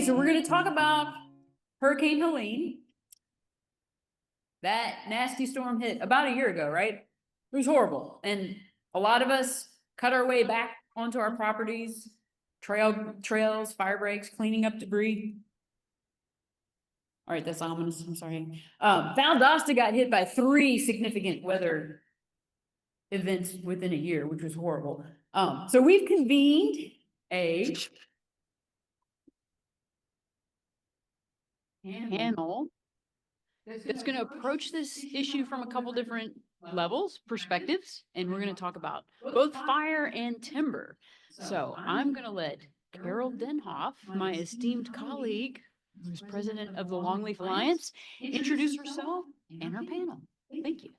So we're going to talk about Hurricane Helene. That nasty storm hit about a year ago, right? It was horrible. And a lot of us cut our way back onto our properties, trails, fire breaks, cleaning up debris. All right, that's ominous. I'm sorry. Valdosta got hit by 3 significant weather events within a year, which was horrible. So we've convened a panel that's going to approach this issue from a couple different levels, perspectives, and we're going to talk about both fire and timber. So I'm going to let Carol Denhof, my esteemed colleague, who's president of the Longleaf Alliance, introduce herself and her panel. Thank you.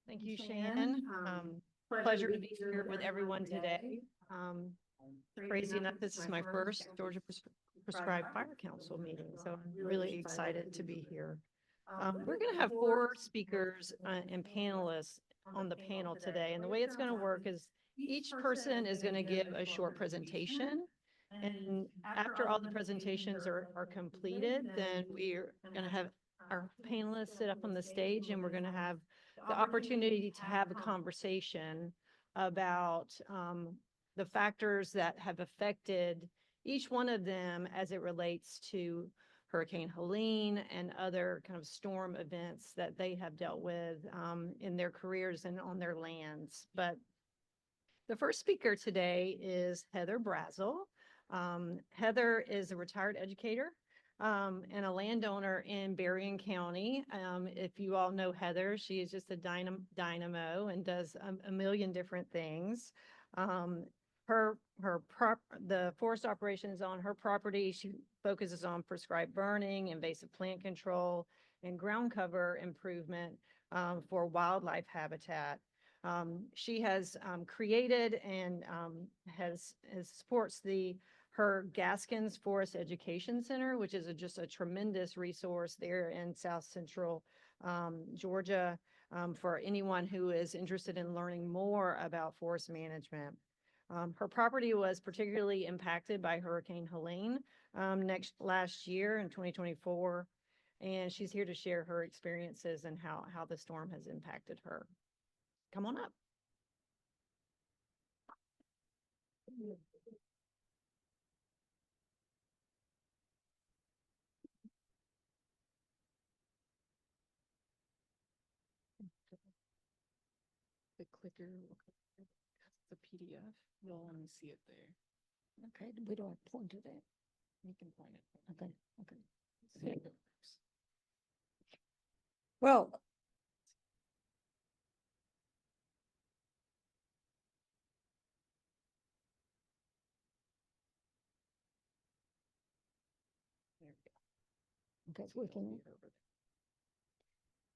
Thank you, Shannon. Pleasure to be here with everyone today. Crazy enough, this is my first Georgia Prescribed Fire Council meeting, so I'm really excited to be here. We're going to have 4 speakers and panelists on the panel today, and the way it's going to work is each person is going to give a short presentation, and after all the presentations are completed, then we're going to have our panelists sit up on the stage, and we're going to have the opportunity to have a conversation about the factors that have affected each one of them as it relates to Hurricane Helene and other kind of storm events that they have dealt with in their careers and on their lands. But the first speaker today is Heather Brasell. Heather is a retired educator and a landowner in Berrien County. If you all know Heather, she is just a dynamo and does a million different things. The forest operations on her property, she focuses on prescribed burning, invasive plant control, and ground cover improvement for wildlife habitat. She has created and supports her Gaskins Forest Education Center, which is just a tremendous resource there in South Central Georgia for anyone who is interested in learning more about forest management. Her property was particularly impacted by Hurricane Helene last year in 2024, and she's here to share her experiences and how the storm has impacted her. Come on up. The clicker will the PDF. You'll only see it there. Okay, where do I point it at? You can point it. Okay, okay. See if it works. Well, There we go. okay, it's working. Over there.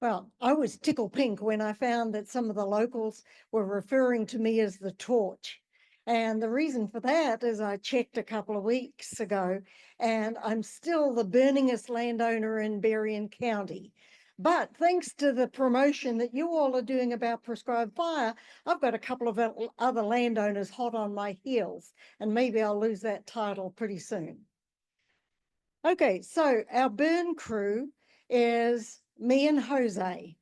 Well, I was tickled pink when I found that some of the locals were referring to me as the torch. And the reason for that is I checked a couple of weeks ago and I'm still the burningest landowner in Berrien County. But thanks to the promotion that you all are doing about prescribed fire, I've got a couple of other landowners hot on my heels, and maybe I'll lose that title pretty soon. Okay, so our burn crew is me and Jose.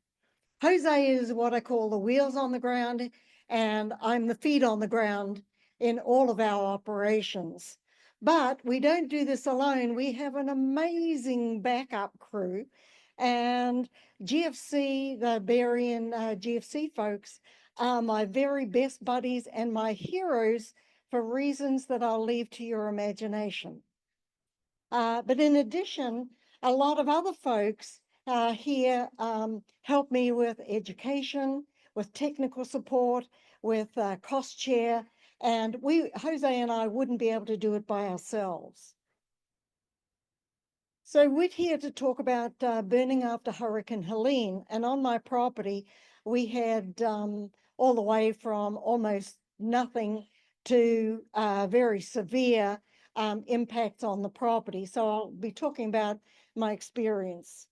Jose is what I call the wheels on the ground, and I'm the feet on the ground in all of our operations. But we don't do this alone. We have an amazing backup crew, and GFC, the Berrien GFC folks, are my very best buddies and my heroes for reasons that I'll leave to your imagination. But in addition, a lot of other folks here help me with education, with technical support, with cost share, and Jose and I wouldn't be able to do it by ourselves. So we're here to talk about burning after Hurricane Helene, and on my property, we had all the way from almost nothing to very severe impacts on the property. So I'll be talking about my experience.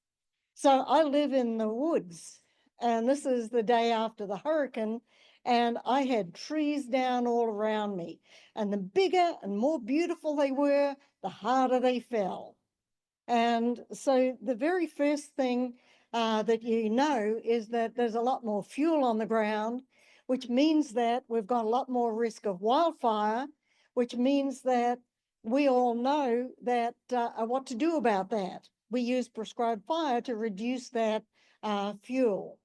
So I live in the woods, and this is the day after the hurricane, and I had trees down all around me, and the bigger and more beautiful they were, the harder they fell. And so the very first thing that you know is that there's a lot more fuel on the ground, which means that we've got a lot more risk of wildfire, which means that we all know that what to do about that. We use prescribed fire to reduce that fuel.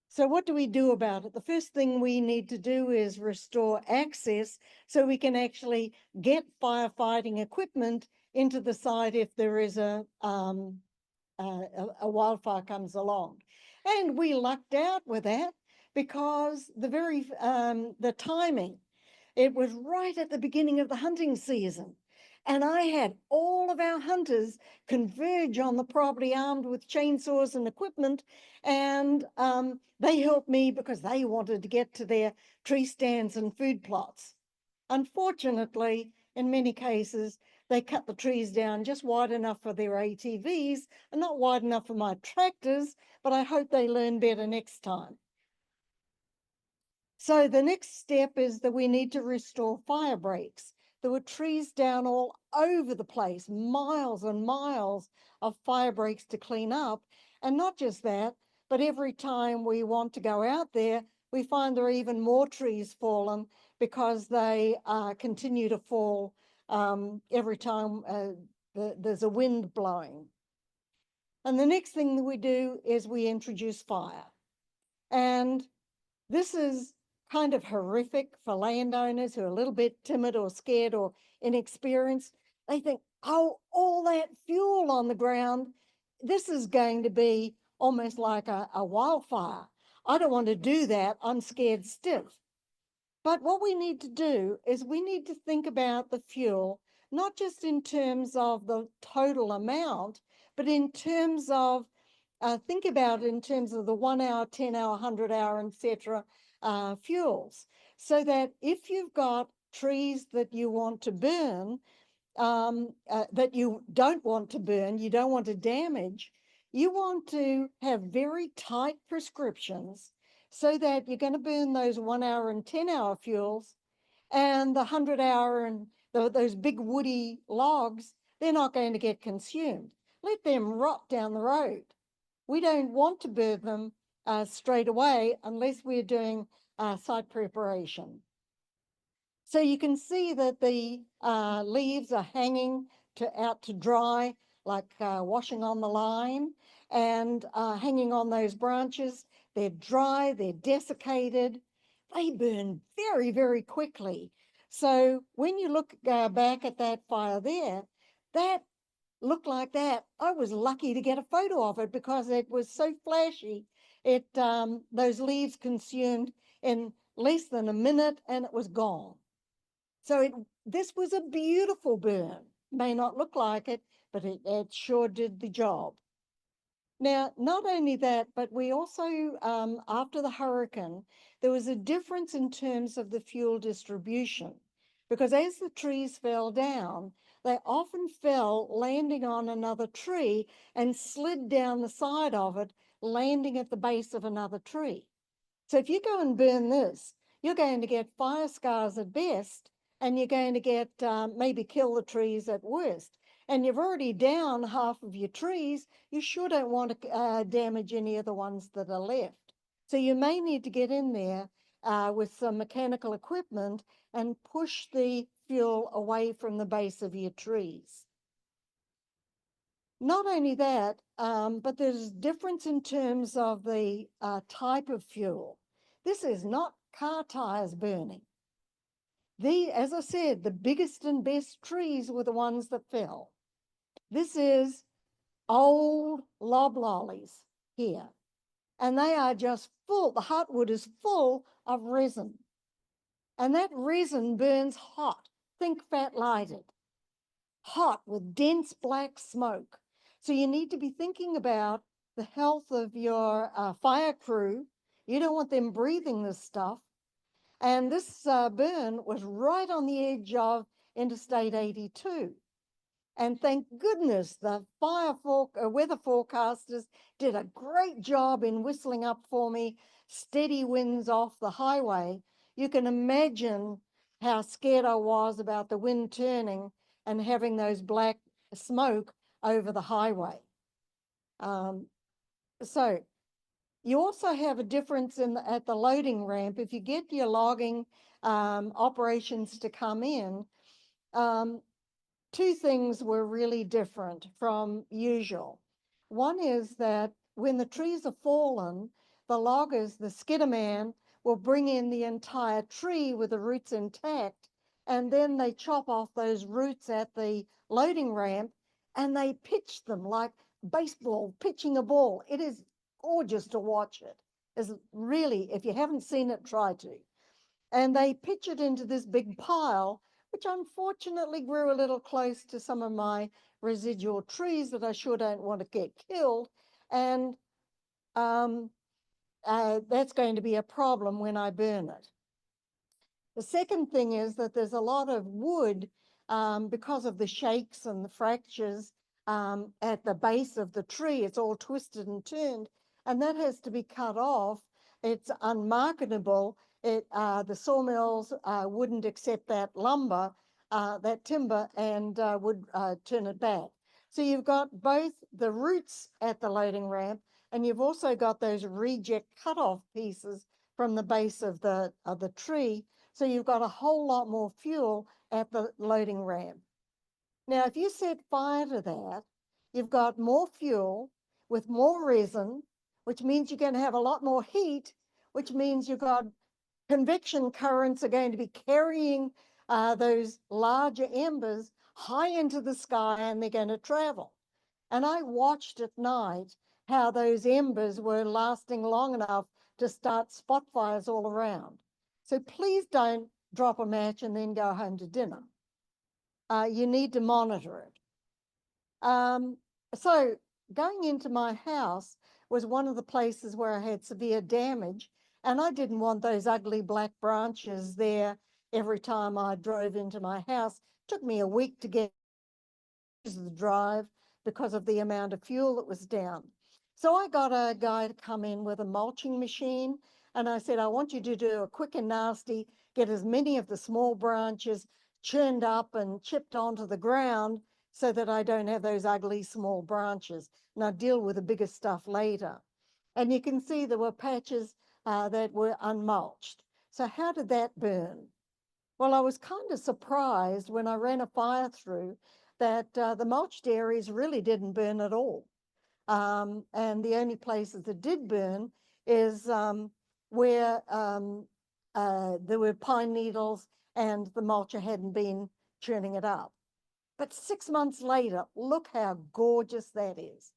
So what do we do about it? The first thing we need to do is restore access so we can actually get firefighting equipment into the site if there is a wildfire comes along. And we lucked out with that because the timing, it was right at the beginning of the hunting season. And I had all of our hunters converge on the property armed with chainsaws and equipment. And they helped me because they wanted to get to their tree stands and food plots. Unfortunately, in many cases, they cut the trees down just wide enough for their ATVs and not wide enough for my tractors, but I hope they learn better next time. So the next step is that we need to restore fire breaks. There were trees down all over the place, miles and miles of fire breaks to clean up. And not just that, but every time we want to go out there, we find there are even more trees fallen because they continue to fall every time there's a wind blowing. And the next thing that we do is we introduce fire. And this is kind of horrific for landowners who are a little bit timid or scared or inexperienced. They think, oh, all that fuel on the ground, this is going to be almost like a wildfire. I don't want to do that. I'm scared stiff. But what we need to do is we need to think about the fuel, not just in terms of the total amount, but in terms of, think about it in terms of the 1 hour, 10 hour, 100 hour, etc. Fuels. So that if you've got trees that you want to burn, that you don't want to burn, you don't want to damage, you want to have very tight prescriptions so that you're going to burn those 1 hour and 10 hour fuels, and the 100 hour and those big woody logs, they're not going to get consumed. Let them rot down the road. We don't want to burn them straight away unless we're doing site preparation. So you can see that the leaves are hanging out to dry, like washing on the line, and hanging on those branches. They're dry, they're desiccated. They burn very, very quickly. So when you look back at that fire there, that looked like that. I was lucky to get a photo of it because it was so flashy. Those leaves consumed in less than a minute and it was gone. So this was a beautiful burn. May not look like it, but it sure did the job. Now, not only that, but we also, after the hurricane, there was a difference in terms of the fuel distribution, because as the trees fell down, they often fell landing on another tree and slid down the side of it, landing at the base of another tree. So if you go and burn this, you're going to get fire scars at best, and you're going to get maybe kill the trees at worst. And you've already down half of your trees. You sure don't want to damage any of the ones that are left. So you may need to get in there with some mechanical equipment and push the fuel away from the base of your trees. Not only that, but there's difference in terms of the type of fuel. This is not car tires burning. As I said, the biggest and best trees were the ones that fell. This is old loblollies here, and they are just full. The heartwood is full of resin, and that resin burns hot. Think fat lighted. hot with dense black smoke. So you need to be thinking about the health of your fire crew. You don't want them breathing this stuff. And this burn was right on the edge of Interstate 82. And thank goodness the weather forecasters did a great job in whistling up for me steady winds off the highway. You can imagine how scared I was about the wind turning and having those black smoke over the highway. So you also have a difference at the loading ramp. If you get your logging operations to come in, two things were really different from usual. One is that when the trees are fallen, the loggers, the skidderman, will bring in the entire tree with the roots intact, and then they chop off those roots at the loading ramp and they pitch them like baseball pitching a ball. It is gorgeous to watch it. It's really, if you haven't seen it, try to. And they pitch it into this big pile, which unfortunately grew a little close to some of my residual trees that I sure don't want to get killed. And that's going to be a problem when I burn it. The second thing is that there's a lot of wood because of the shakes and the fractures at the base of the tree. It's all twisted and turned, and that has to be cut off. It's unmarketable. The sawmills wouldn't accept that lumber, that timber, and would turn it back. So you've got both the roots at the loading ramp, and you've also got those reject cut-off pieces from the base of the tree. So you've got a whole lot more fuel at the loading ramp. Now, if you set fire to that, you've got more fuel with more resin, which means you're going to have a lot more heat, which means you've got convection currents are going to be carrying those larger embers high into the sky, and they're going to travel. And I watched at night how those embers were lasting long enough to start spot fires all around. So please don't drop a match and then go home to dinner. You need to monitor it. So going into my house was one of the places where I had severe damage, and I didn't want those ugly black branches there every time I drove into my house. It took me a week to get the drive because of the amount of fuel that was down. So I got a guy to come in with a mulching machine, and I said, I want you to do a quick and nasty, get as many of the small branches churned up and chipped onto the ground so that I don't have those ugly small branches, and I'll deal with the bigger stuff later. And you can see there were patches that were unmulched. So how did that burn? Well, I was kind of surprised when I ran a fire through that the mulched areas really didn't burn at all. And the only places that did burn is where there were pine needles and the mulcher hadn't been churning it up. But 6 months later, look how gorgeous that is.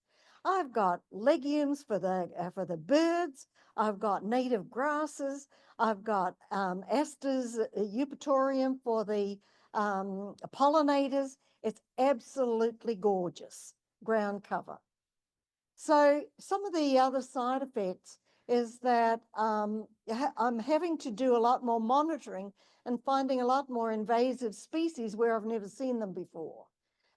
I've got legumes for the birds. I've got native grasses. I've got asters eupatorium for the pollinators. It's absolutely gorgeous ground cover. So some of the other side effects is that I'm having to do a lot more monitoring and finding a lot more invasive species where I've never seen them before.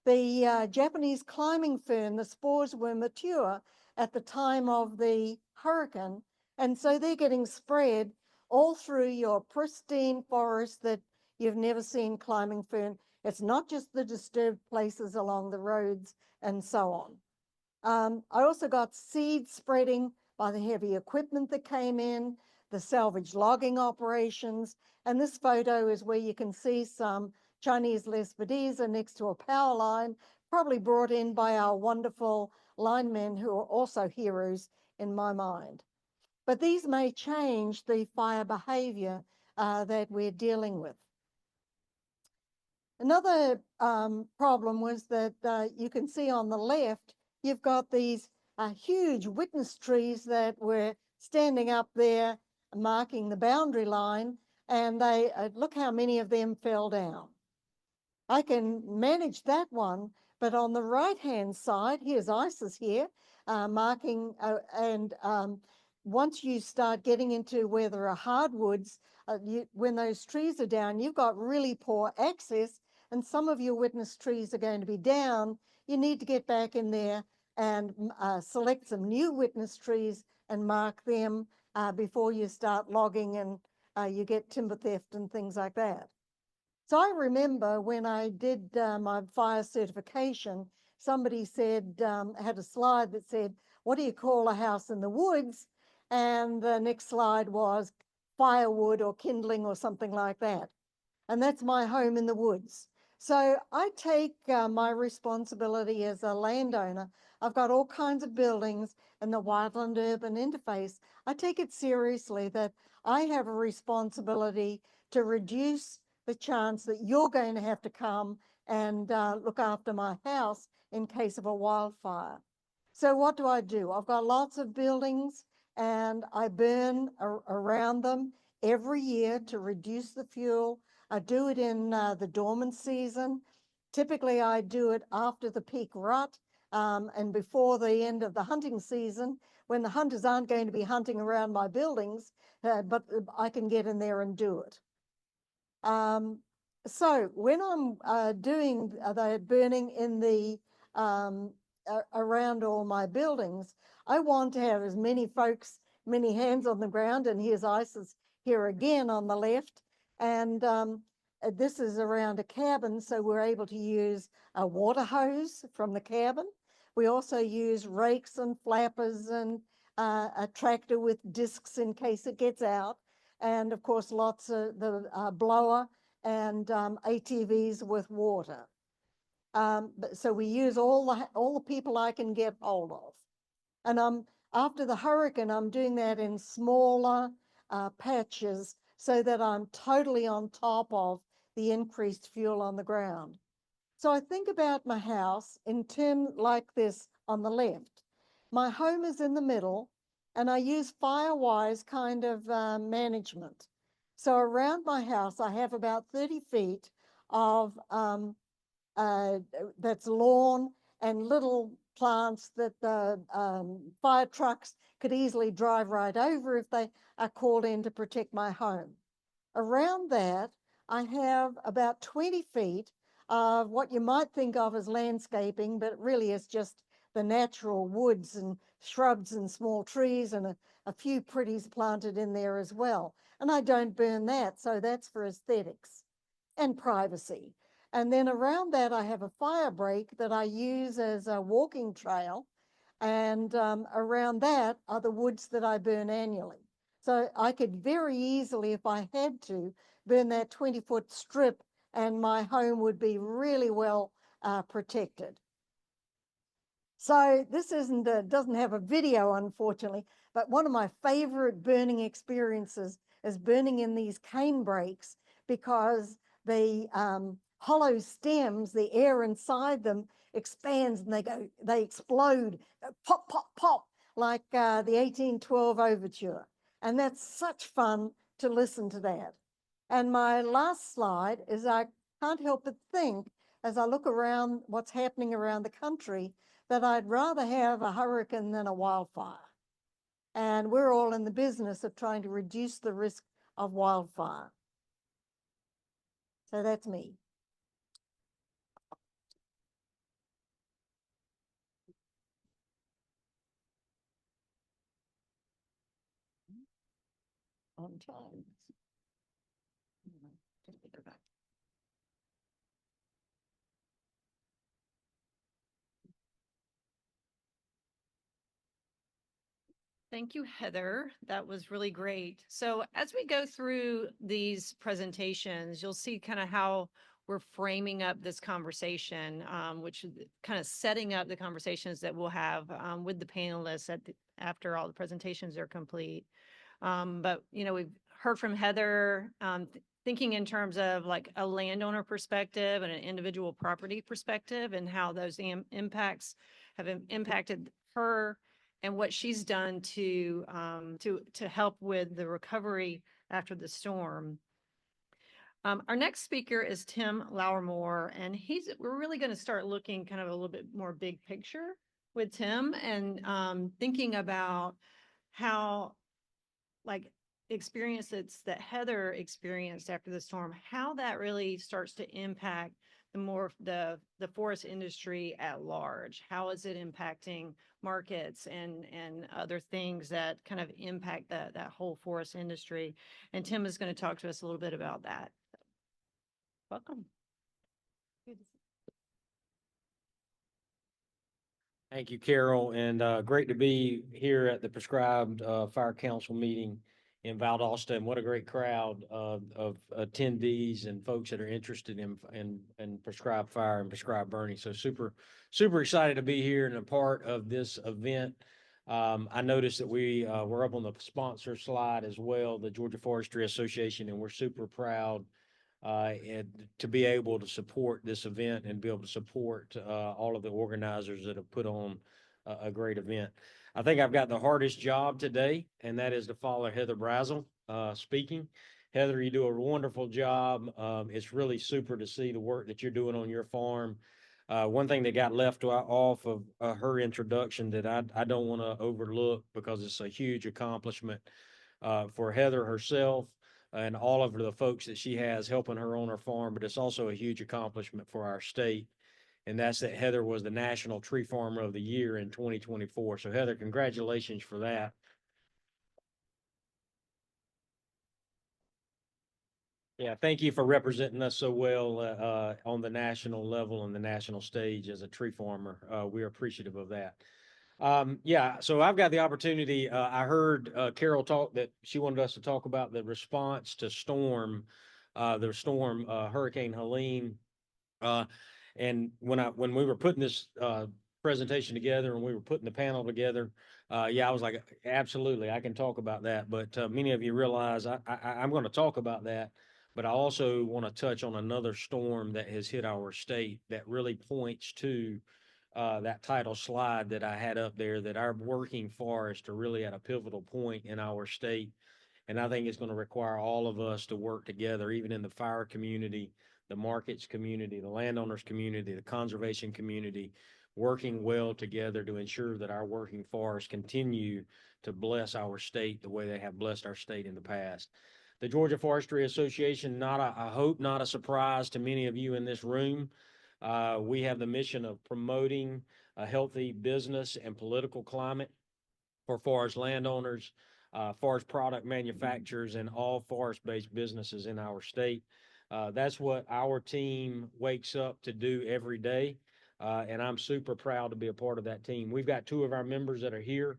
The Japanese climbing fern, the spores were mature at the time of the hurricane, and so they're getting spread all through your pristine forest that you've never seen climbing fern. It's not just the disturbed places along the roads and so on. I also got seed spreading by the heavy equipment that came in, the salvage logging operations, and this photo is where you can see some Chinese Lespedeza next to a power line, probably brought in by our wonderful linemen who are also heroes in my mind. But these may change the fire behavior that we're dealing with. Another problem was that you can see on the left, you've got these huge witness trees that were standing up there marking the boundary line, and they look how many of them fell down. I can manage that one, but on the right-hand side, here's IFAS here, marking, once you start getting into where there are hardwoods, when those trees are down, you've got really poor access, and some of your witness trees are going to be down. You need to get back in there and select some new witness trees and mark them before you start logging and you get timber theft and things like that. So I remember when I did my fire certification, somebody said, had a slide that said, what do you call a house in the woods? And the next slide was firewood or kindling or something like that. And that's my home in the woods. So I take my responsibility as a landowner. I've got all kinds of buildings in the wildland urban interface. I take it seriously that I have a responsibility to reduce the chance that you're going to have to come and look after my house in case of a wildfire. So what do? I've got lots of buildings and I burn around them every year to reduce the fuel. I do it in the dormant season. Typically, I do it after the peak rut and before the end of the hunting season, when the hunters aren't going to be hunting around my buildings, but I can get in there and do it. So when I'm doing the burning in the around all my buildings, I want to have as many folks, many hands on the ground, and here's ISIS here again on the left. And this is around a cabin, so we're able to use a water hose from the cabin. We also use rakes and flappers and a tractor with discs in case it gets out. And of course, lots of the blower and ATVs with water. So we use all the people I can get hold of. And after the hurricane, I'm doing that in smaller patches so that I'm totally on top of the increased fuel on the ground. So I think about my house in terms like this on the left. My home is in the middle, and I use Firewise kind of management. So around my house, I have about 30 feet of that's lawn and little plants that the fire trucks could easily drive right over if they are called in to protect my home. Around that, I have about 20 feet of what you might think of as landscaping, but really is just the natural woods and shrubs and small trees and a few pretties planted in there as well. And I don't burn that, so that's for aesthetics and privacy. And then around that, I have a fire break that I use as a walking trail. And around that are the woods that I burn annually. So I could very easily, if I had to, burn that 20-foot strip and my home would be really well protected. So this doesn't have a video, unfortunately, but one of my favorite burning experiences is burning in these cane breaks because the hollow stems, the air inside them expands and they explode, pop, pop, pop, like the 1812 overture. And that's such fun to listen to that. And my last slide is I can't help but think, as I look around what's happening around the country, that I'd rather have a hurricane than a wildfire. And we're all in the business of trying to reduce the risk of wildfire. So that's me. On time. Thank you, Heather. That was really great. So as we go through these presentations, you'll see kind of how we're framing up this conversation, which is kind of setting up the conversations that we'll have with the panelists after all the presentations are complete. But, you know, we've heard from Heather, thinking in terms of like a landowner perspective and an individual property perspective and how those impacts have impacted her and what she's done to help with the recovery after the storm. Our next speaker is Tim Lowrimore, and we're really going to start looking kind of a little bit more big picture with Tim and thinking about how, like, experiences that Heather experienced after the storm, how that really starts to impact the forest industry at large. How is it impacting markets and other things that kind of impact that whole forest industry? And Tim is going to talk to us a little bit about that. Welcome. Thank you, Carol, and great to be here at the prescribed Fire Council meeting in Valdosta. And what a great crowd of attendees and folks that are interested in prescribed fire and prescribed burning. So super excited to be here and a part of this event. I noticed that we were up on the sponsor slide as well, the Georgia Forestry Association, and we're super proud and to be able to support this event and be able to support all of the organizers that have put on a great event. I think I've got the hardest job today, and that is to follow Heather Brasell speaking. Heather, you do a wonderful job. It's really super to see the work that you're doing on your farm. One thing that got left off of her introduction that I don't want to overlook, because it's a huge accomplishment for Heather herself and all of the folks that she has helping her on her farm, but it's also a huge accomplishment for our state. And that's that Heather was the National Tree Farmer of the Year in 2024. So Heather, congratulations for that. Yeah, thank you for representing us so well on the national level and the national stage as a tree farmer. We're appreciative of that. Yeah, so I've got the opportunity. I heard Carol talk that she wanted us to talk about the response to Hurricane Helene. And when we were putting this presentation together and we were putting the panel together, yeah, I was like, absolutely, I can talk about that. But many of you realize I'm going to talk about that, but I also want to touch on another storm that has hit our state that really points to that title slide that I had up there, that our working forests are really at a pivotal point in our state. And I think it's going to require all of us to work together, even in the fire community, the markets community, the landowners community, the conservation community, working well together to ensure that our working forests continue to bless our state the way they have blessed our state in the past. The Georgia Forestry Association, I hope not a surprise to many of you in this room. We have the mission of promoting a healthy business and political climate for forest landowners, forest product manufacturers, and all forest-based businesses in our state. That's what our team wakes up to do every day, and I'm super proud to be a part of that team. We've got two of our members that are here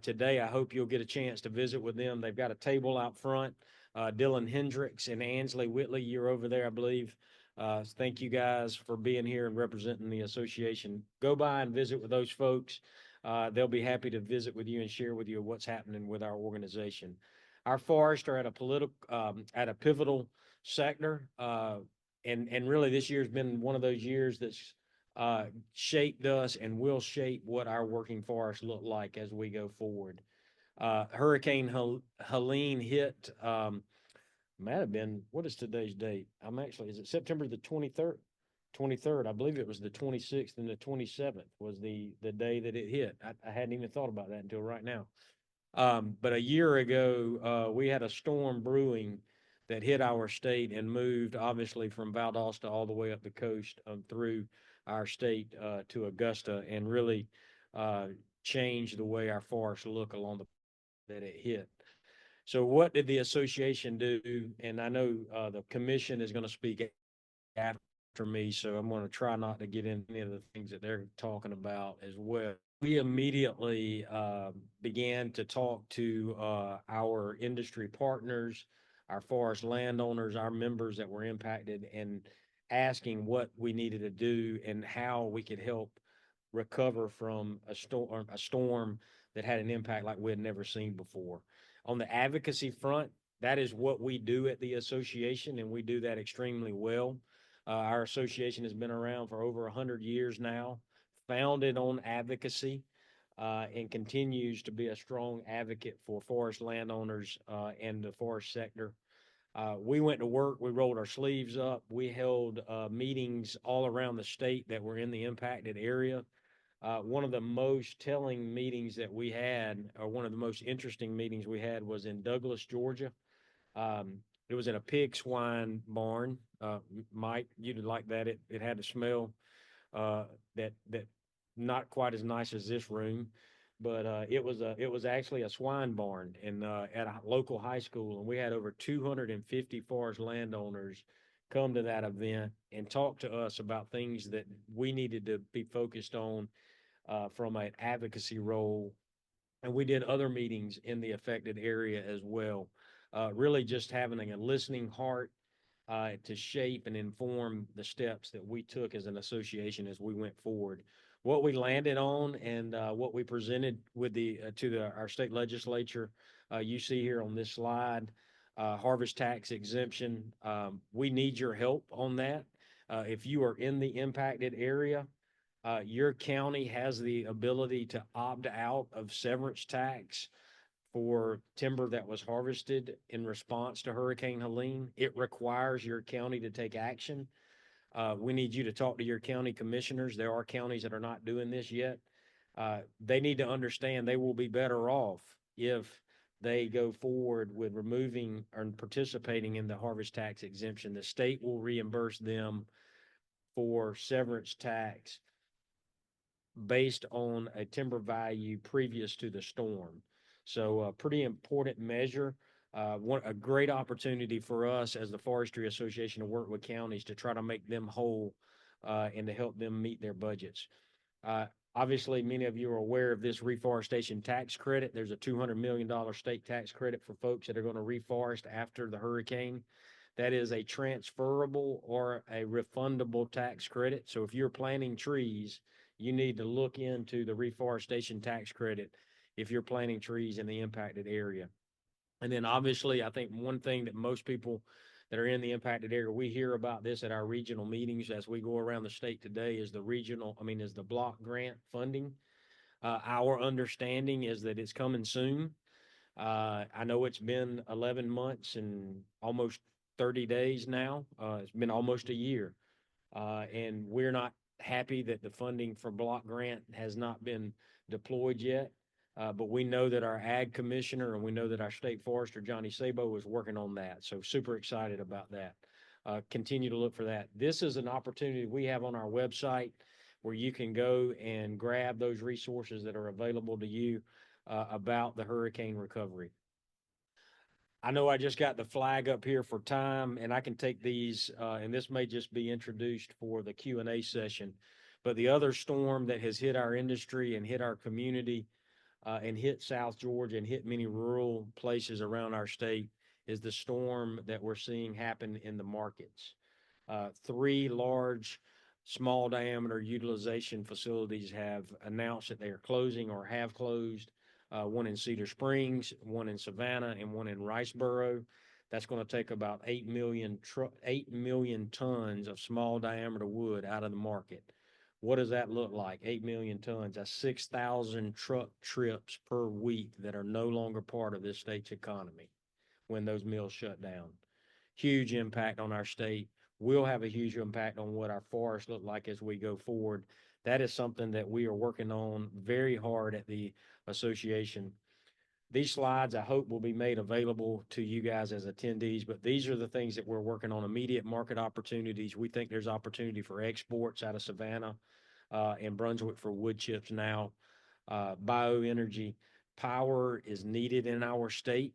today. I hope you'll get a chance to visit with them. They've got a table out front. Dylan Hendricks and Ansley Whitley, you're over there, I believe. Thank you guys for being here and representing the association. Go by and visit with those folks. They'll be happy to visit with you and share with you what's happening with our organization. Our forests are at a pivotal sector, and really this year's been one of those years that's shaped us and will shape what our working forests look like as we go forward. Hurricane Helene hit. Might have been, what is today's date? Is it September the 23rd? 23rd, I believe it was the 26th and the 27th was the day that it hit. I hadn't even thought about that until right now. But a year ago, we had a storm brewing that hit our state and moved obviously from Valdosta all the way up the coast through our state to Augusta, and really changed the way our forests look along that it hit. So what did the association do? And I know the commission is going to speak after me, so I'm going to try not to get into any of the things that they're talking about as well. We immediately began to talk to our industry partners, our forest landowners, our members that were impacted, and asking what we needed to do and how we could help recover from a storm that had an impact like we had never seen before. On the advocacy front, that is what we do at the association, and we do that extremely well. Our association has been around for over 100 years now, founded on advocacy, and continues to be a strong advocate for forest landowners and the forest sector. We went to work, we rolled our sleeves up, we held meetings all around the state that were in the impacted area. One of the most telling meetings that we had, or one of the most interesting meetings we had, was in Douglas, Georgia. It was in a pig swine barn. Mike, you'd like that. It had a smell that not quite as nice as this room, but it was actually a swine barn at a local high school, and we had over 250 forest landowners come to that event and talk to us about things that we needed to be focused on from an advocacy role. And we did other meetings in the affected area as well. Really just having a listening heart to shape and inform the steps that we took as an association as we went forward. What we landed on and what we presented with our state legislature, you see here on this slide, harvest tax exemption. We need your help on that. If you are in the impacted area, your county has the ability to opt out of severance tax for timber that was harvested in response to Hurricane Helene. It requires your county to take action. We need you to talk to your county commissioners. There are counties that are not doing this yet. They need to understand they will be better off if they go forward with removing or participating in the harvest tax exemption. The state will reimburse them for severance tax based on a timber value previous to the storm. So a pretty important measure. A great opportunity for us as the Forestry Association to work with counties to try to make them whole and to help them meet their budgets. Obviously, many of you are aware of this reforestation tax credit. There's a $200 million state tax credit for folks that are going to reforest after the hurricane. That is a transferable or a refundable tax credit. So if you're planting trees, you need to look into the reforestation tax credit if you're planting trees in the impacted area. And then obviously, I think one thing that most people that are in the impacted area, we hear about this at our regional meetings as we go around the state today, is the block grant funding. Our understanding is that it's coming soon. I know it's been 11 months and almost 30 days now. It's been almost a year. And we're not happy that the funding for block grant has not been deployed yet. But we know that our ag commissioner and we know that our state forester, Johnny Sabo, is working on that. So super excited about that. Continue to look for that. This is an opportunity we have on our website where you can go and grab those resources that are available to you about the hurricane recovery. I know I just got the flag up here for time, and I can take these, and this may just be introduced for the Q&A session. But the other storm that has hit our industry and hit our community and hit South Georgia and hit many rural places around our state is the storm that we're seeing happen in the markets. 3 large, small diameter utilization facilities have announced that they are closing or have closed. One in Cedar Springs, one in Savannah, and one in Riceboro. That's going to take about 8 million tons of small diameter wood out of the market. What does that look like? 8 million tons. That's 6,000 truck trips per week that are no longer part of this state's economy when those mills shut down. Huge impact on our state. Will have a huge impact on what our forests look like as we go forward. That is something that we are working on very hard at the association. These slides, I hope, will be made available to you guys as attendees, but these are the things that we're working on. Immediate market opportunities. We think there's opportunity for exports out of Savannah and Brunswick for wood chips now. Bioenergy. Power is needed in our state.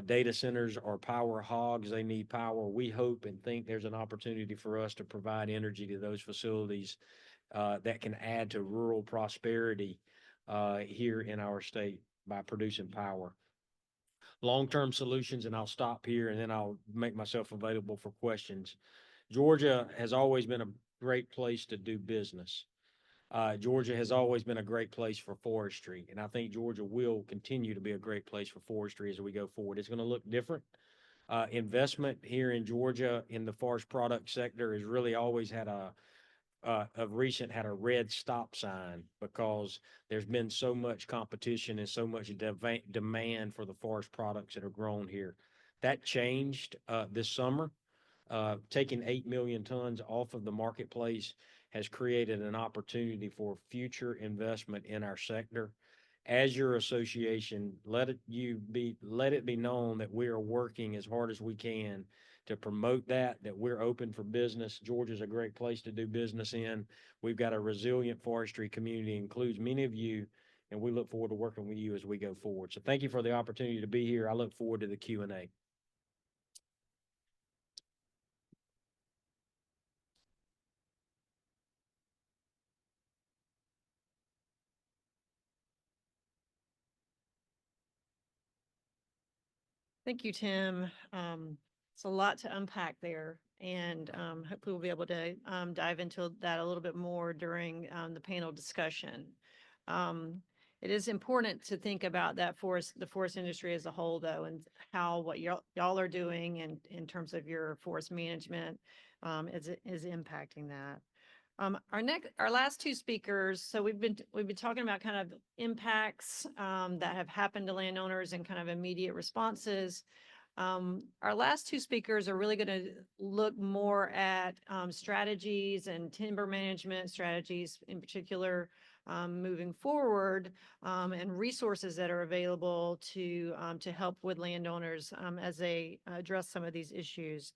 Data centers are power hogs. They need power. We hope and think there's an opportunity for us to provide energy to those facilities that can add to rural prosperity here in our state by producing power. Long-term solutions, and I'll stop here and then I'll make myself available for questions. Georgia has always been a great place to do business. Georgia has always been a great place for forestry, and I think Georgia will continue to be a great place for forestry as we go forward. It's going to look different. Investment here in Georgia in the forest product sector has really always had of recent had a red stop sign because there's been so much competition and so much demand for the forest products that are grown here. That changed this summer. Taking 8 million tons off of the marketplace has created an opportunity for future investment in our sector. As your association, let it be known that we are working as hard as we can to promote that we're open for business. Georgia's a great place to do business in. We've got a resilient forestry community, includes many of you, and we look forward to working with you as we go forward. So thank you for the opportunity to be here. I look forward to the Q&A. Thank you, Tim. It's a lot to unpack there, and hopefully we'll be able to dive into that a little bit more during the panel discussion. It is important to think about that the forest industry as a whole, though, and how what y'all are doing and in terms of your forest management is impacting that. Our last two speakers. So we've been talking about kind of impacts that have happened to landowners and kind of immediate responses. Our last two speakers are really going to look more at strategies and timber management strategies in particular moving forward, and resources that are available to help with landowners as they address some of these issues.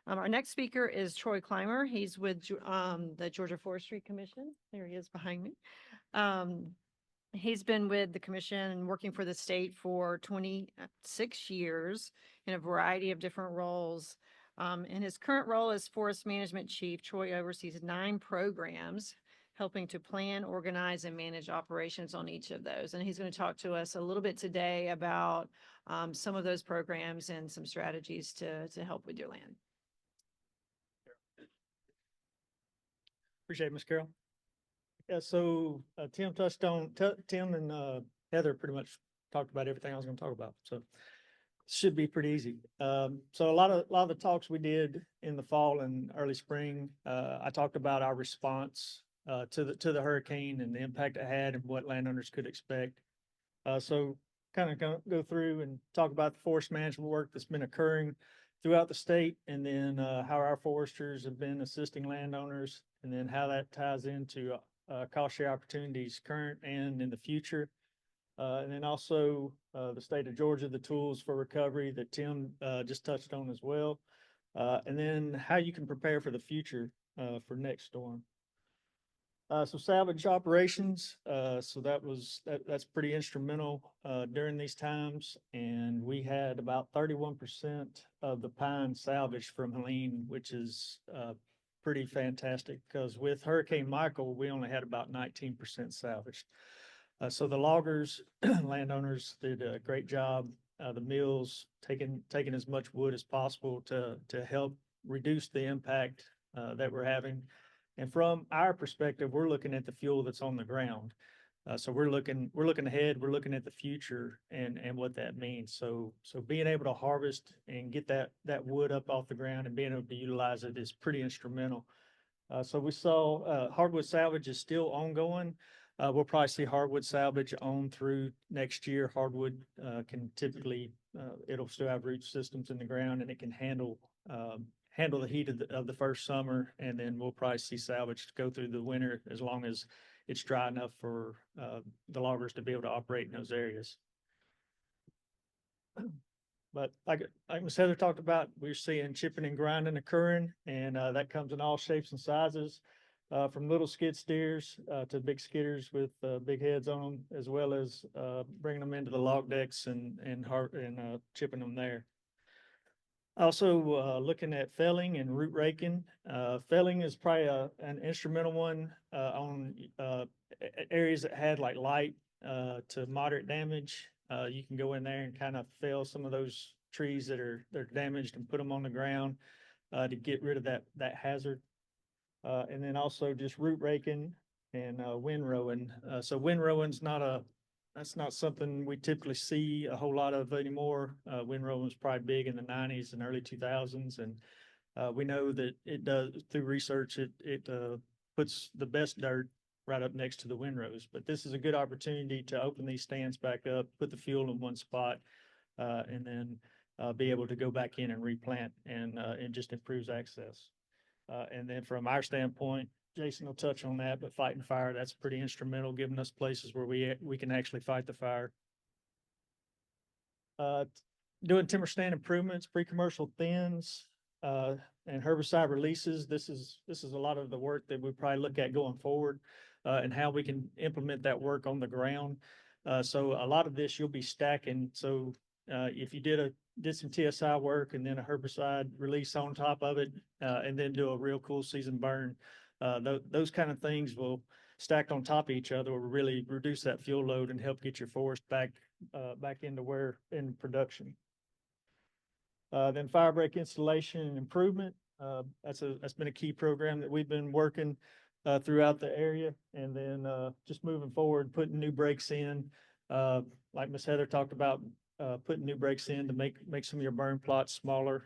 Our next speaker is Troy Clymer. He's with the Georgia Forestry Commission. There he is behind me. He's been with the commission and working for the state for 26 years in a variety of different roles. In his current role as Forest Management Chief, Troy oversees 9 programs, helping to plan, organize, and manage operations on each of those. And he's going to talk to us a little bit today about some of those programs and some strategies to help with your land. Appreciate it, Ms. Carroll. Yeah, so Tim touched on, Tim and Heather pretty much talked about everything I was going to talk about. So it should be pretty easy. So a lot of the talks we did in the fall and early spring, I talked about our response to the hurricane and the impact it had and what landowners could expect. So kind of go through and talk about the forest management work that's been occurring throughout the state, and then how our foresters have been assisting landowners, and then how that ties into cost share opportunities current and in the future. And then also the state of Georgia, the tools for recovery that Tim just touched on as well. And then how you can prepare for the future for next storm. So salvage operations, so that's pretty instrumental during these times. And we had about 31% of the pine salvaged from Helene, which is pretty fantastic, because with Hurricane Michael, we only had about 19% salvaged. So the loggers, landowners did a great job. The mills taking as much wood as possible to help reduce the impact that we're having. And from our perspective, we're looking at the fuel that's on the ground. So we're looking ahead, we're looking at the future and what that means. So being able to harvest and get that wood up off the ground and being able to utilize it is pretty instrumental. So we saw hardwood salvage is still ongoing. We'll probably see hardwood salvage on through next year. Hardwood can typically, it'll still have root systems in the ground, and it can handle the heat of the first summer, and then we'll probably see salvage go through the winter as long as it's dry enough for the loggers to be able to operate in those areas. But like Ms. Heather talked about, we're seeing chipping and grinding occurring, and that comes in all shapes and sizes, from little skid steers to big skidders with big heads on them, as well as bringing them into the log decks and chipping them there. Also looking at felling and root raking. Felling is probably an instrumental one on areas that had like light to moderate damage. You can go in there and kind of fell some of those trees they're damaged and put them on the ground to get rid of that hazard. And then also just root raking and windrowing. So windrowing's that's not something we typically see a whole lot of anymore. Windrowing was probably big in the 90s and early 2000s. And we know that it does, through research, it puts the best dirt right up next to the windrows. But this is a good opportunity to open these stands back up, put the fuel in one spot, and then be able to go back in and replant and it just improves access. And then from our standpoint, Jason will touch on that, but fighting fire, that's pretty instrumental, giving us places where we can actually fight the fire. Doing timber stand improvements, pre-commercial thins, and herbicide releases. This is a lot of the work that we probably look at going forward, and how we can implement that work on the ground. So a lot of this you'll be stacking. So if you did some TSI work and then a herbicide release on top of it, and then do a real cool season burn, those kind of things will stacked on top of each other will really reduce that fuel load and help get your forest back into where in production. Then fire break installation and improvement. That's been a key program that we've been working throughout the area. And then just moving forward, putting new breaks in, like Miss Heather talked about, putting new breaks in to make some of your burn plots smaller,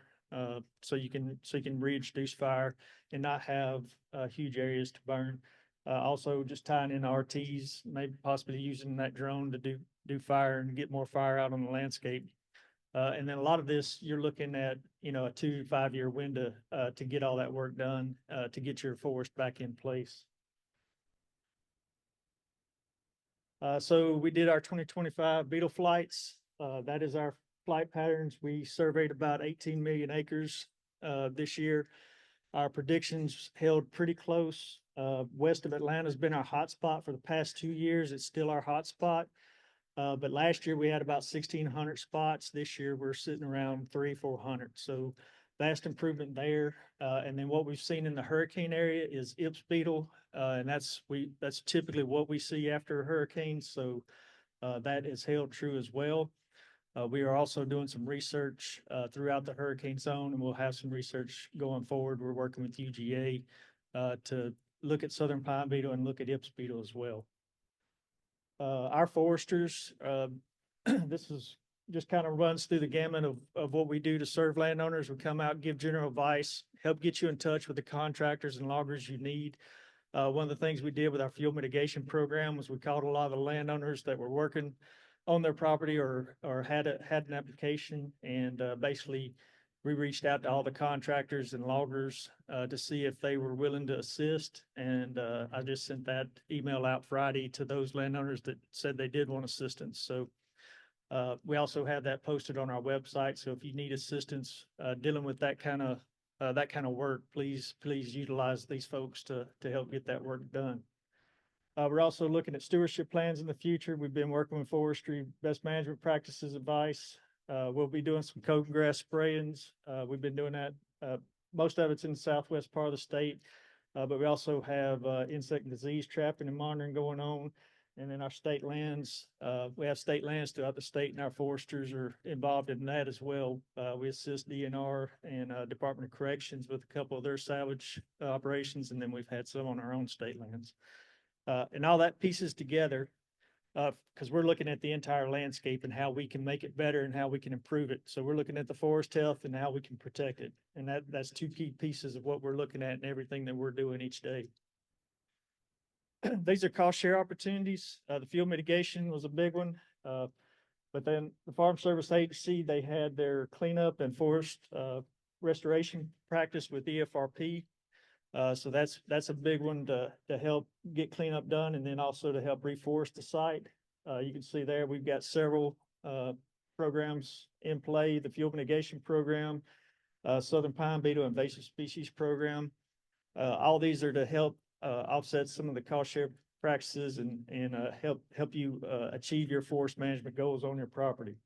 so you can reintroduce fire and not have huge areas to burn. Also just tying in RTs, maybe possibly using that drone to do fire and get more fire out on the landscape. And then a lot of this, you're looking at, a 2 to 5 year window to get all that work done, to get your forest back in place. So we did our 2025 beetle flights. That is our flight patterns. We surveyed about 18 million acres this year. Our predictions held pretty close. West of Atlanta has been our hotspot for the past 2 years. It's still our hotspot. But last year we had about 1,600 spots. This year we're sitting around 300-400. So vast improvement there. And then what we've seen in the hurricane area is Ips beetle, and that's typically what we see after hurricanes. So that has held true as well. We are also doing some research throughout the hurricane zone, and we'll have some research going forward. We're working with UGA to look at southern pine beetle and look at Ips beetle as well. Our foresters, this is just kind of runs through the gamut of what we do to serve landowners. We come out, give general advice, help get you in touch with the contractors and loggers you need. One of the things we did with our fuel mitigation program was we called a lot of the landowners that were working on their property or had an application, and basically we reached out to all the contractors and loggers to see if they were willing to assist. And I just sent that email out Friday to those landowners that said they did want assistance. So we also have that posted on our website. So if you need assistance dealing with that kind of work, please utilize these folks to help get that work done. We're also looking at stewardship plans in the future. We've been working with Forestry best management practices advice. We'll be doing some coat and grass sprayings. We've been doing that. Most of it's in the southwest part of the state, but we also have insect and disease trapping and monitoring going on. And then our state lands, we have state lands throughout the state, and our foresters are involved in that as well. We assist DNR and Department of Corrections with a couple of their salvage operations, and then we've had some on our own state lands. And all that pieces together, because we're looking at the entire landscape and how we can make it better and how we can improve it. So we're looking at the forest health and how we can protect it. And that's two key pieces of what we're looking at and everything that we're doing each day. These are cost share opportunities. The fuel mitigation was a big one. But then the Farm Service Agency, they had their cleanup and forest restoration practice with EFRP. So that's a big one to help get cleanup done, and then also to help reforest the site. You can see there we've got several programs in play: the fuel mitigation program, Southern Pine Beetle Invasive Species Program. All these are to help offset some of the cost share practices and help you achieve your forest management goals on your property.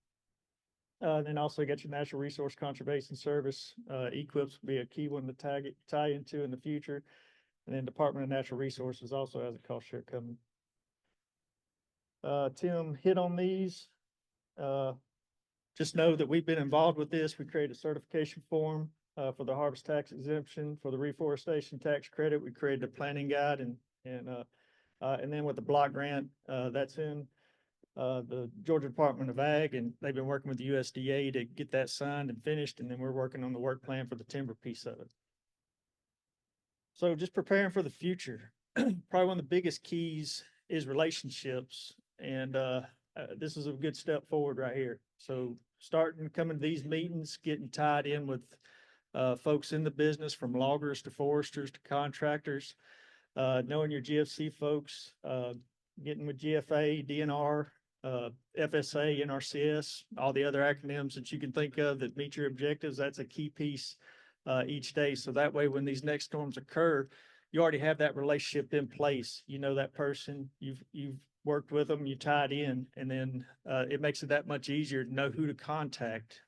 Then also get your Natural Resource Conservation Service. EQIPS will be a key one to tie into in the future. And then Department of Natural Resources also has a cost share coming. Tim hit on these. Just know that we've been involved with this. We created a certification form for the harvest tax exemption, for the reforestation tax credit. We created a planning guide, and then with the block grant, that's in the Georgia Department of Ag, and they've been working with the USDA to get that signed and finished, and then we're working on the work plan for the timber piece of it. So just preparing for the future. Probably one of the biggest keys is relationships, and this is a good step forward right here. So starting, coming to these meetings, getting tied in with folks in the business, from loggers to foresters to contractors, knowing your GFC folks, getting with GFA, DNR, FSA, NRCS, all the other acronyms that you can think of that meet your objectives. That's a key piece each day. So that way, when these next storms occur, you already have that relationship in place. You know that person, you've worked with them, you tied in, and then it makes it that much easier to know who to contact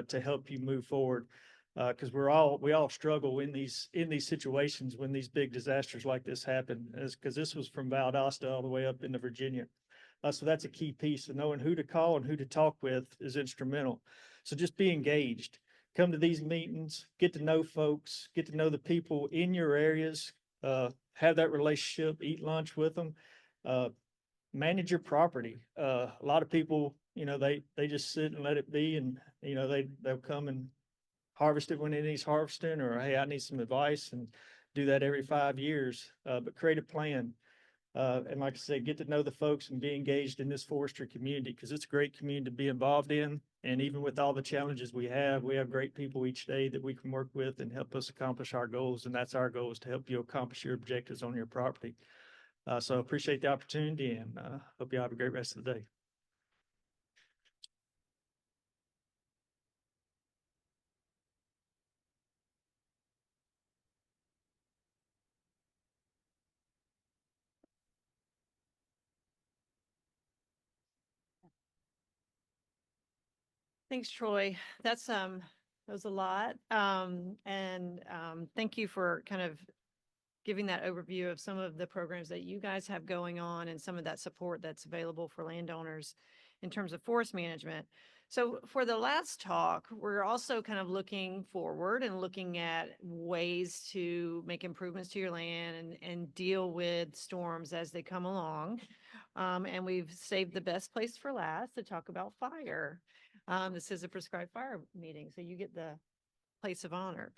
to help you move forward. Because we all struggle in these situations when these big disasters like this happen, because this was from Valdosta all the way up into Virginia. So that's a key piece of knowing who to call and who to talk with is instrumental. So just be engaged. Come to these meetings, get to know folks, get to know the people in your areas, have that relationship, eat lunch with them, manage your property. A lot of people, they just sit and let it be, and they'll come and harvest it when it needs harvesting, or hey, I need some advice, and do that every 5 years. But create a plan. And like I said, get to know the folks and be engaged in this forestry community, because it's a great community to be involved in. And even with all the challenges we have great people each day that we can work with and help us accomplish our goals. And that's our goal, is to help you accomplish your objectives on your property. So appreciate the opportunity, and hope you have a great rest of the day. Thanks, Troy. That was a lot. Thank you for kind of giving that overview of some of the programs that you guys have going on and some of that support that's available for landowners in terms of forest management. So for the last talk, we're also kind of looking forward and looking at ways to make improvements to your land and deal with storms as they come along. And we've saved the best place for last to talk about fire. This is a prescribed fire meeting, so you get the place of honor.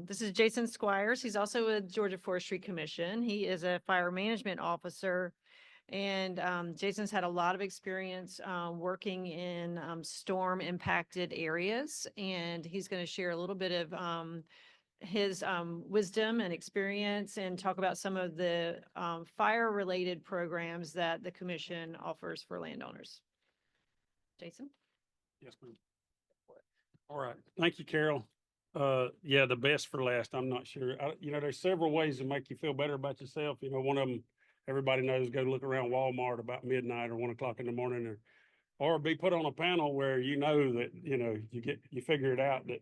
This is Jason Squires. He's also a Georgia Forestry Commission. He is a fire management officer, and Jason's had a lot of experience working in storm impacted areas, and he's going to share a little bit of his wisdom and experience and talk about some of the fire related programs that the commission offers for landowners. Jason? Yes, ma'am. All right. Thank you, Carol. Yeah, the best for last. I'm not sure. There's several ways to make you feel better about yourself. One of them, everybody knows, go look around Walmart about midnight or 1 o'clock in the morning, or be put on a panel where that, you figure it out that,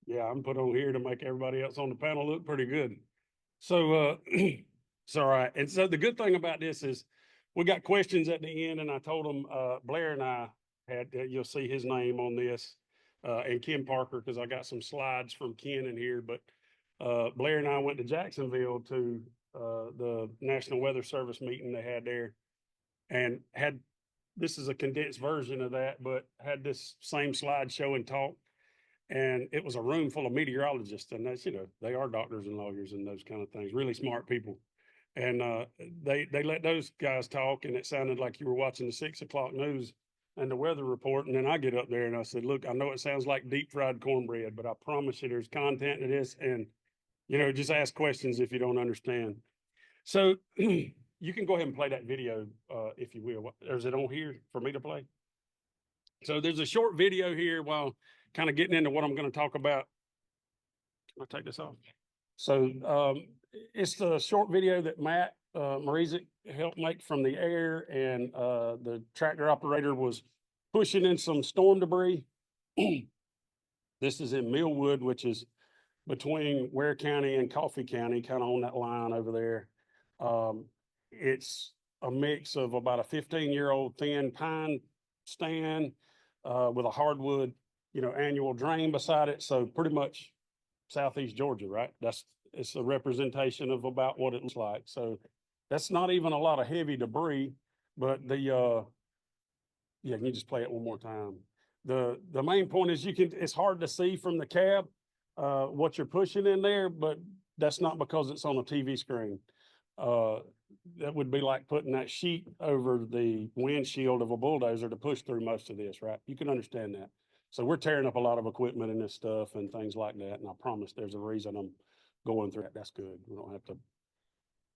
yeah, I'm put on here to make everybody else on the panel look pretty good. So, it's all right. And so the good thing about this is we got questions at the end, and I told them, Blair and I had, you'll see his name on this, and Ken Parker, because I got some slides from Ken in here, but Blair and I went to Jacksonville to the National Weather Service meeting they had there, and this is a condensed version of that, but had this same slide show and talk. And it was a room full of meteorologists, and that's, they are doctors and lawyers and those kind of things, really smart people. And they let those guys talk, and it sounded like you were watching the 6 o'clock news and the weather report. And then I get up there and I said, look, I know it sounds like deep fried cornbread, but I promise you there's content to this, and, just ask questions if you don't understand. So you can go ahead and play that video if you will. Or is it on here for me to play? So there's a short video here while kind of getting into what I'm going to talk about. I'll take this off. So it's the short video that Matt Marizik helped make from the air, and the tractor operator was pushing in some storm debris. This is in Millwood, which is between Ware County and Coffee County, kind of on that line over there. It's a mix of about a 15-year-old thin pine stand with a hardwood, annual drain beside it. So pretty much Southeast Georgia, right? It's a representation of about what it looks like. So that's not even a lot of heavy debris, but can you just play it one more time? The main point is it's hard to see from the cab what you're pushing in there, but that's not because it's on a TV screen. that would be like putting that sheet over the windshield of a bulldozer to push through most of this, right? You can understand that. So we're tearing up a lot of equipment and this stuff and things like that. And I promise there's a reason I'm going through that. That's good. We don't have to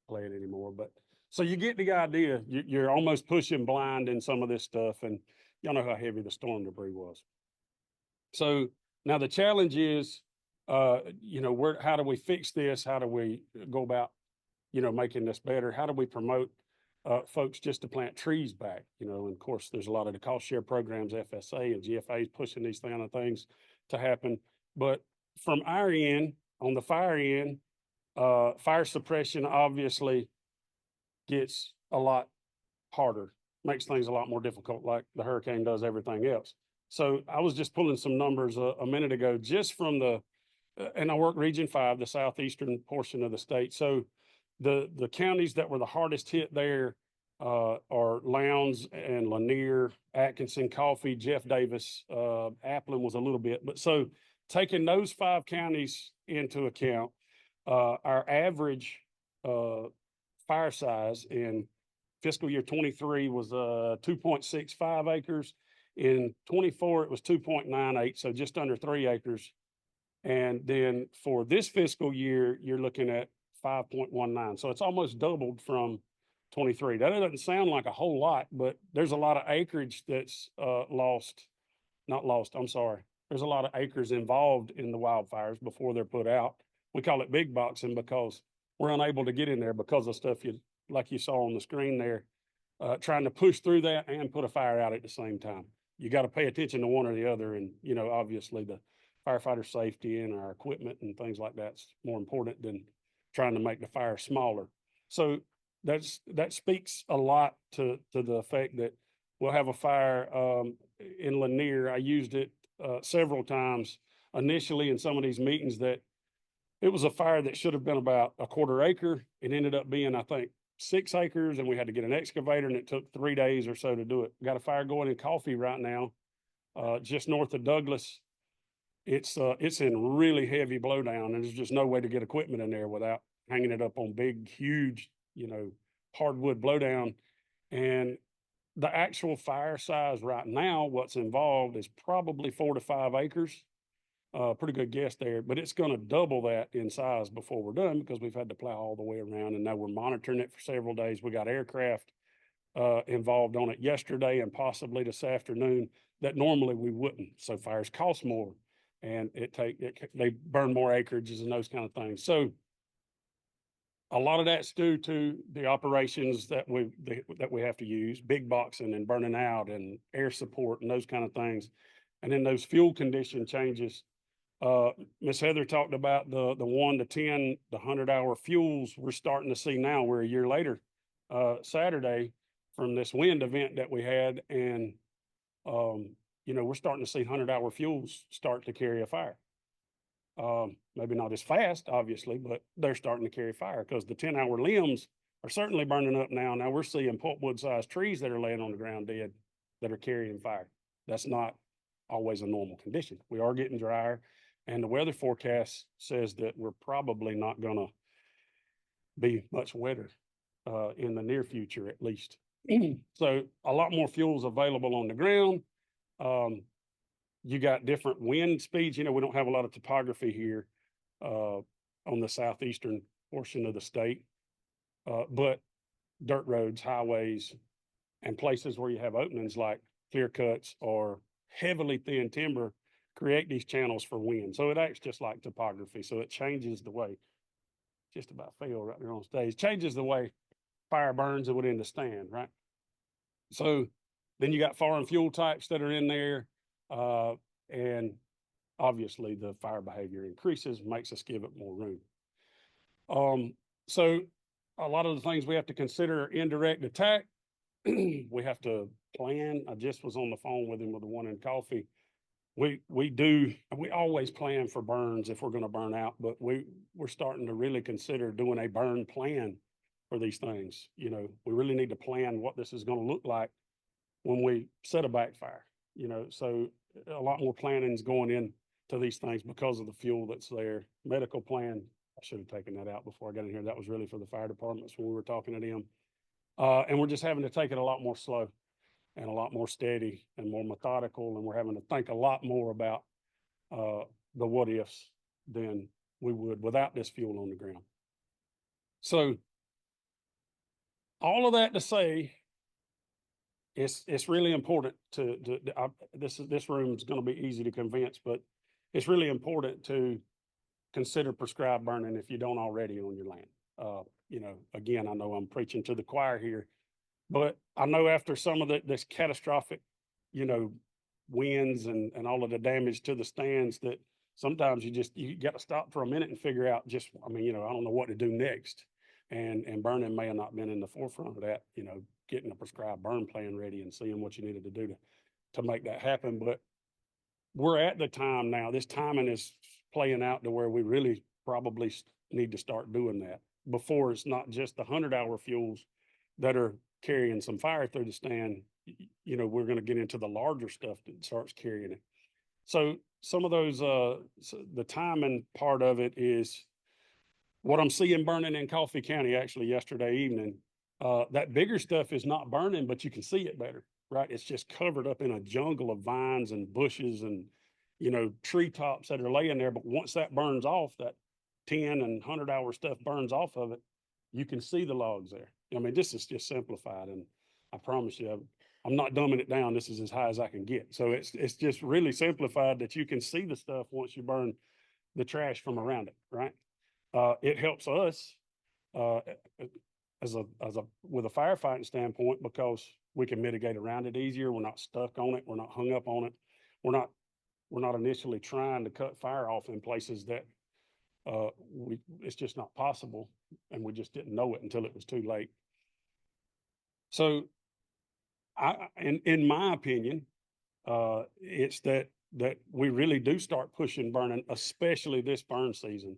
play it anymore. But so you get the idea. You're almost pushing blind in some of this stuff. And y'all know how heavy the storm debris was. So now the challenge is, how do we fix this? How do we go about, making this better? How do we promote folks just to plant trees back? And of course, there's a lot of the cost share programs, FSA and GFAs pushing these kind of things to happen. But from our end, on the fire end, fire suppression obviously gets a lot harder, makes things a lot more difficult, like the hurricane does everything else. So I was just pulling some numbers a minute ago, just from and I work Region 5, the southeastern portion of the state. So the counties that were the hardest hit there are Lowndes and Lanier, Atkinson, Coffee, Jeff Davis, Appleton was a little bit. But so taking those 5 counties into account, our average fire size in fiscal year 23 was 2.65 acres. In 24, it was 2.98, so just under 3 acres. And then for this fiscal year, you're looking at 5.19. So it's almost doubled from 23. That doesn't sound like a whole lot, but there's a lot of acreage that's not lost, I'm sorry. There's a lot of acres involved in the wildfires before they're put out. We call it big boxing because we're unable to get in there because of stuff like you saw on the screen there, trying to push through that and put a fire out at the same time. You got to pay attention to one or the other. And, obviously the firefighter safety and our equipment and things like that's more important than trying to make the fire smaller. So that speaks a lot to the effect that we'll have a fire in Lanier. I used it several times initially in some of these meetings that it was a fire that should have been about a 1/4 acre. It ended up being, I think, 6 acres, and we had to get an excavator, and it took 3 days or so to do it. We got a fire going in Coffee right now, just north of Douglas. It's in really heavy blowdown, and there's just no way to get equipment in there without hanging it up on big, huge, hardwood blowdown. And the actual fire size right now, what's involved is probably 4 to 5 acres. Pretty good guess there, but it's going to double that in size before we're done because we've had to plow all the way around, and now we're monitoring it for several days. We got aircraft involved on it yesterday and possibly this afternoon that normally we wouldn't. So fires cost more, and they burn more acreages and those kind of things. So a lot of that's due to the operations that we have to use, big boxing and burning out and air support and those kind of things. And then those fuel condition changes. Miss Heather talked about the 1 to 10, the 100-hour fuels we're starting to see now. We're a year later, Saturday, from this wind event that we had. And, we're starting to see 100-hour fuels start to carry a fire. Maybe not as fast, obviously, but they're starting to carry fire because the 10-hour limbs are certainly burning up now. Now we're seeing pulpwood-sized trees that are laying on the ground dead that are carrying fire. That's not always a normal condition. We are getting drier, and the weather forecast says that we're probably not going to be much wetter in the near future, at least. So a lot more fuels available on the ground. You got different wind speeds. We don't have a lot of topography here on the southeastern portion of the state, but dirt roads, highways, and places where you have openings like clear cuts or heavily thin timber create these channels for wind. So it acts just like topography. So it changes the way, just about fail right there on stage, changes the way fire burns and within the stand, right? So then you got foreign fuel types that are in there. And obviously the fire behavior increases, makes us give it more room. So a lot of the things we have to consider are indirect attack. We have to plan. I just was on the phone with him with the one in Coffee. We always plan for burns if we're going to burn out, but we're starting to really consider doing a burn plan for these things. We really need to plan what this is going to look like when we set a backfire, so a lot more planning is going into these things because of the fuel that's there. Medical plan I should have taken that out before I got in here. That was really for the fire departments when we were talking to them. And we're just having to take it a lot more slow and a lot more steady and more methodical. And we're having to think a lot more about the what ifs than we would without this fuel on the ground. So all of that to say, it's really important this room is going to be easy to convince, but it's really important to consider prescribed burning if you don't already on your land. You know, again, I know I'm preaching to the choir here, but I know after some of this catastrophic, you know, winds and all of the damage to the stands that sometimes you got to stop for a minute and figure out just, I mean, you know, I don't know what to do next. And burning may have not been in the forefront of that, you know, getting a prescribed burn plan ready and seeing what you needed to do to make that happen. But we're at the time now, this timing is playing out to where we really probably need to start doing that before it's not just the 100-hour fuels that are carrying some fire through the stand. You know, we're going to get into the larger stuff that starts carrying it. So some of those, the timing part of it is what I'm seeing burning in Coffee County actually yesterday evening. That bigger stuff is not burning, but you can see it better, right? It's just covered up in a jungle of vines and bushes and, you know, treetops that are laying there. But once that burns off, that 10 and 100-hour stuff burns off of it, you can see the logs there. I mean, this is just simplified, and I promise you, I'm not dumbing it down. This is as high as I can get. So it's just really simplified that you can see the stuff once you burn the trash from around it, right? It helps us with a firefighting standpoint because we can mitigate around it easier. We're not stuck on it. We're not hung up on it. We're not initially trying to cut fire off in places that it's just not possible, and we just didn't know it until it was too late. So, in my opinion, it's that we really do start pushing burning, especially this burn season,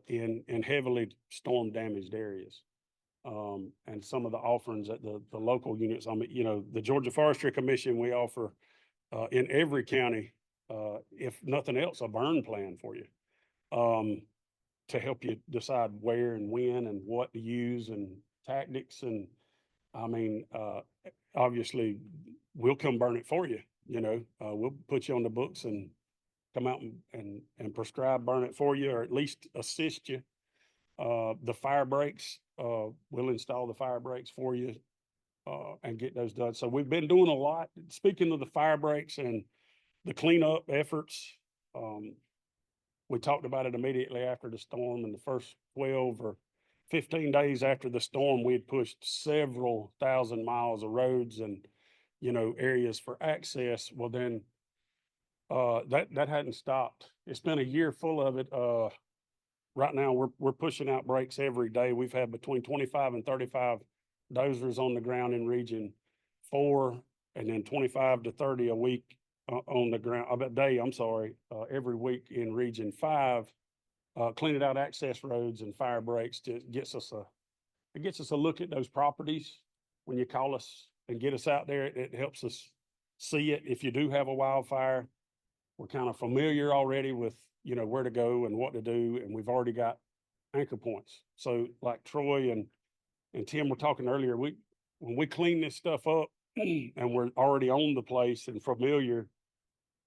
in heavily storm damaged areas. And some of the offerings at the local units, I mean, you know, the Georgia Forestry Commission, we offer in every county, if nothing else, a burn plan for you, to help you decide where and when and what to use and tactics. And I mean, obviously we'll come burn it for you. You know, we'll put you on the books and come out and prescribe burn it for you, or at least assist you. The fire breaks, we'll install the fire breaks for you and get those done. So we've been doing a lot. Speaking of the fire breaks and the cleanup efforts, we talked about it immediately after the storm. And the first 12 or 15 days after the storm, we had pushed several thousand miles of roads and, you know, areas for access. Well, then that hadn't stopped. It's been a year full of it. Right now we're pushing out breaks every day. We've had between 25 and 35 dozers on the ground in region 4, and then 25 to 30 a week on the ground, a day, I'm sorry, every week in region 5, cleaning out access roads and fire breaks. It gets us a look at those properties when you call us and get us out there. It helps us see it. If you do have a wildfire, we're kind of familiar already with, you know, where to go and what to do. And we've already got anchor points. So like Troy and Tim were talking earlier, when we clean this stuff up and we're already on the place and familiar,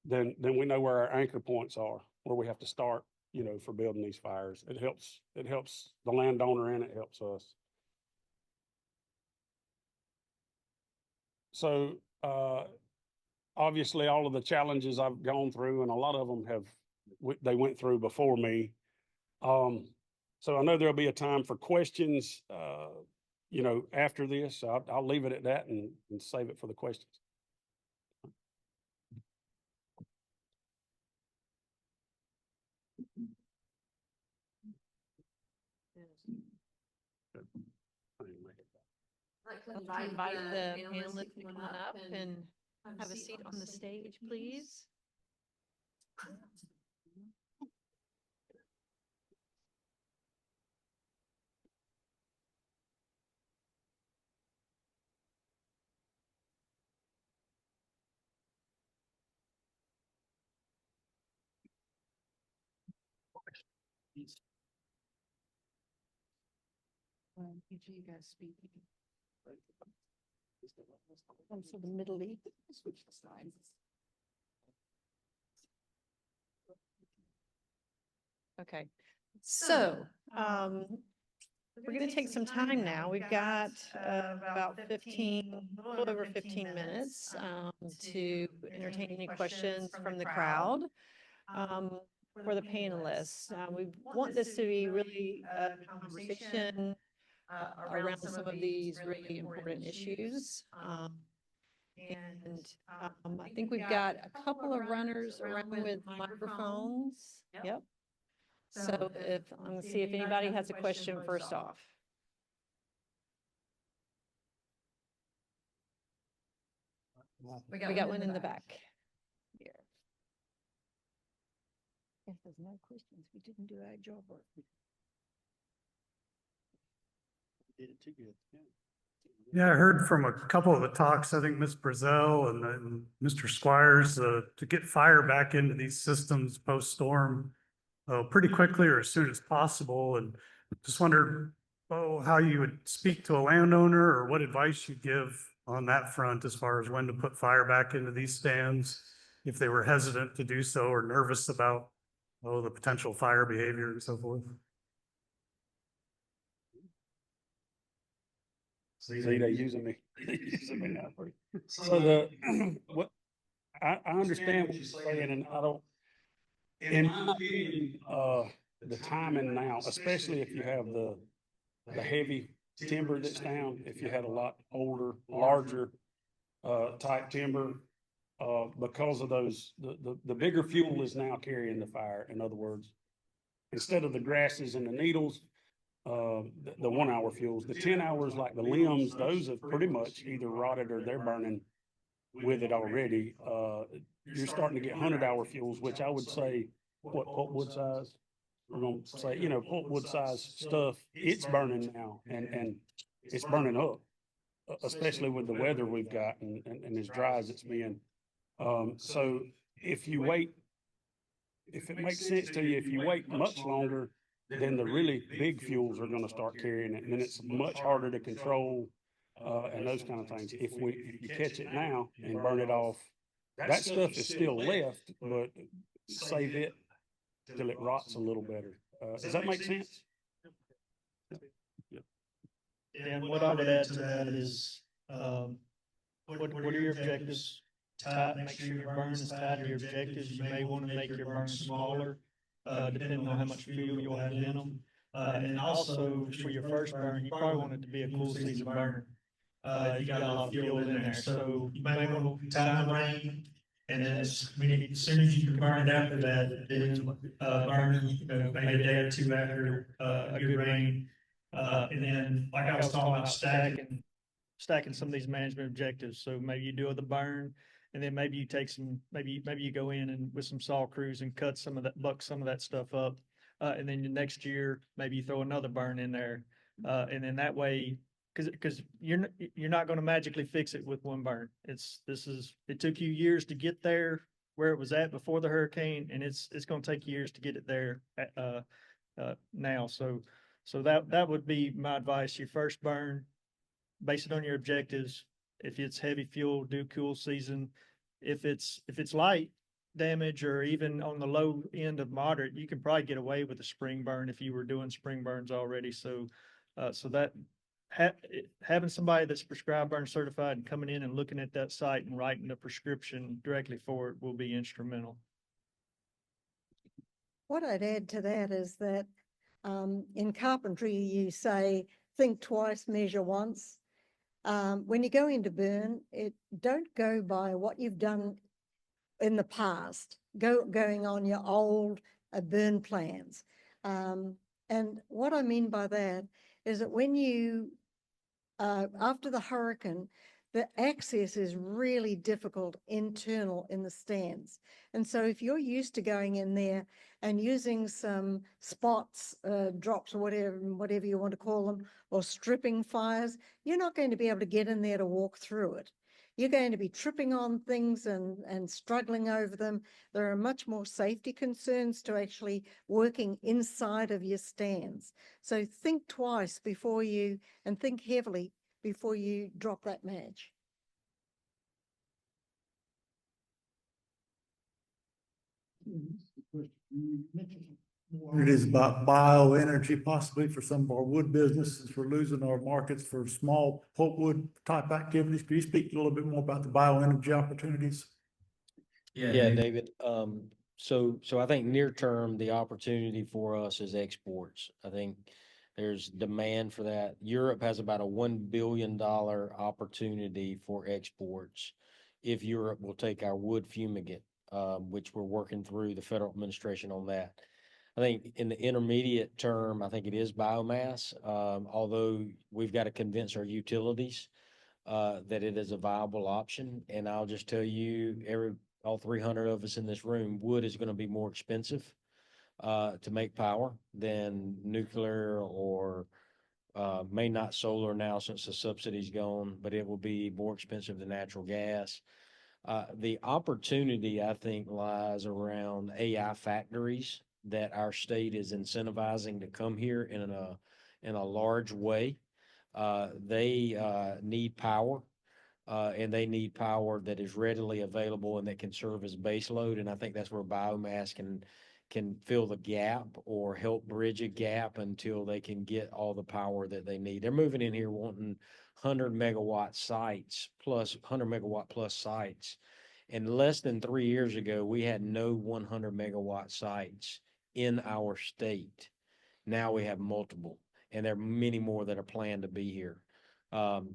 then we know where our anchor points are, where we have to start, you know, for building these fires. It helps the landowner and it helps us. So, obviously all of the challenges I've gone through, and a lot of them they went through before me. So I know there'll be a time for questions, you know, after this. I'll leave it at that and save it for the questions. I'd like to invite the panelists to come on up and have a seat on the stage, please. EG, you guys speaking. So the Middle East. Switch the slides. Okay, so, we're gonna take some time now. We've got, about 15, a little over 15 minutes, to entertain any questions from the crowd, for the panelists. We want this to be really a conversation, around some of these really important issues. I think we've got a couple of runners around with microphones. Yep. So if, I'm gonna see if anybody has a question first off. We got one in the back. Here. If there's no questions, we didn't do our job. Did it too good. Yeah, I heard from a couple of the talks, I think Ms. Brasell and then Mr. Squires, to get fire back into these systems post-storm pretty quickly or as soon as possible. And just wondered, how you would speak to a landowner or what advice you'd give on that front as far as when to put fire back into these stands, if they were hesitant to do so or nervous about, the potential fire behavior and so forth. See, they using me. Using me now for you. So the, what, I understand what you're saying, and I don't, in my opinion, the timing now, especially if you have the heavy timber that's down, if you had a lot older, larger, type timber, because of those, the bigger fuel is now carrying the fire, in other words. Instead of the grasses and the needles, the 1 hour fuels, the 10 hours, like the limbs, those have pretty much either rotted or they're burning with it already. You're starting to get 100-hour fuels, which I would say, what, pulpwood size? We're gonna say, pulpwood size stuff, it's burning now and it's burning up, especially with the weather we've got and as dry as it's been. So if you wait, if it makes sense to you, if you wait much longer, then the really big fuels are going to start carrying it, and then it's much harder to control, and those kind of things. If you catch it now and burn it off, that stuff is still left, but save it till it rots a little better. Does that make sense? And what I would add to that is, what are your objectives? Make sure your burn is tied to your objectives. You may want to make your burn smaller, depending on how much fuel you'll have in them. And also for your first burn, you probably want it to be a cool season burn. You got a lot of fuel in there, so you may want to time the rain. And then as soon as you can burn it after that, then burn, maybe a day or two after a good rain. And then, like I was talking about, stacking some of these management objectives. So maybe you do the burn, and then maybe you take some, maybe you go in and with some saw crews and cut some of that, buck some of that stuff up. And then the next year, maybe you throw another burn in there. And then that way, because you're not going to magically fix it with one burn. It took you years to get there where it was at before the hurricane, and it's going to take years to get it there now. So that would be my advice. Your first burn, base it on your objectives. If it's heavy fuel, do cool season. If it's light damage or even on the low end of moderate, you can probably get away with a spring burn if you were doing spring burns already. So that having somebody that's prescribed burn certified and coming in and looking at that site and writing the prescription directly for it will be instrumental. What I'd add to that is that in carpentry, you say, think twice, measure once. When you go into burn, don't go by what you've done in the past, going on your old burn plans. And what I mean by that is that when you, after the hurricane, the access is really difficult internal in the stands. And so if you're used to going in there and using some spots, drops, or whatever you want to call them, or stripping fires, you're not going to be able to get in there to walk through it. you're going to be tripping on things and struggling over them. There are much more safety concerns to actually working inside of your stands. So think twice before you, and think heavily before you drop that match. It is about bioenergy, possibly for some of our wood businesses. We're losing our markets for small pulpwood type activities. Can you speak a little bit more about the bioenergy opportunities? Yeah, David. So I think near term, the opportunity for us is exports. I think there's demand for that. Europe has about a $1 billion opportunity for exports if Europe will take our wood fumigant, which we're working through the federal administration on that. I think in the intermediate term, I think it is biomass, although we've got to convince our utilities that it is a viable option. And I'll just tell you, all 300 of us in this room, wood is going to be more expensive to make power than nuclear or may not solar now since the subsidy's gone, but it will be more expensive than natural gas. The opportunity, I think, lies around AI factories that our state is incentivizing to come here in a large way. They need power. And they need power that is readily available and that can serve as base load. And I think that's where biomass can fill the gap or help bridge a gap until they can get all the power that they need. They're moving in here wanting 100 megawatt sites plus 100 megawatt plus sites. And less than 3 years ago, we had no 100 megawatt sites in our state. Now we have multiple, and there are many more that are planned to be here.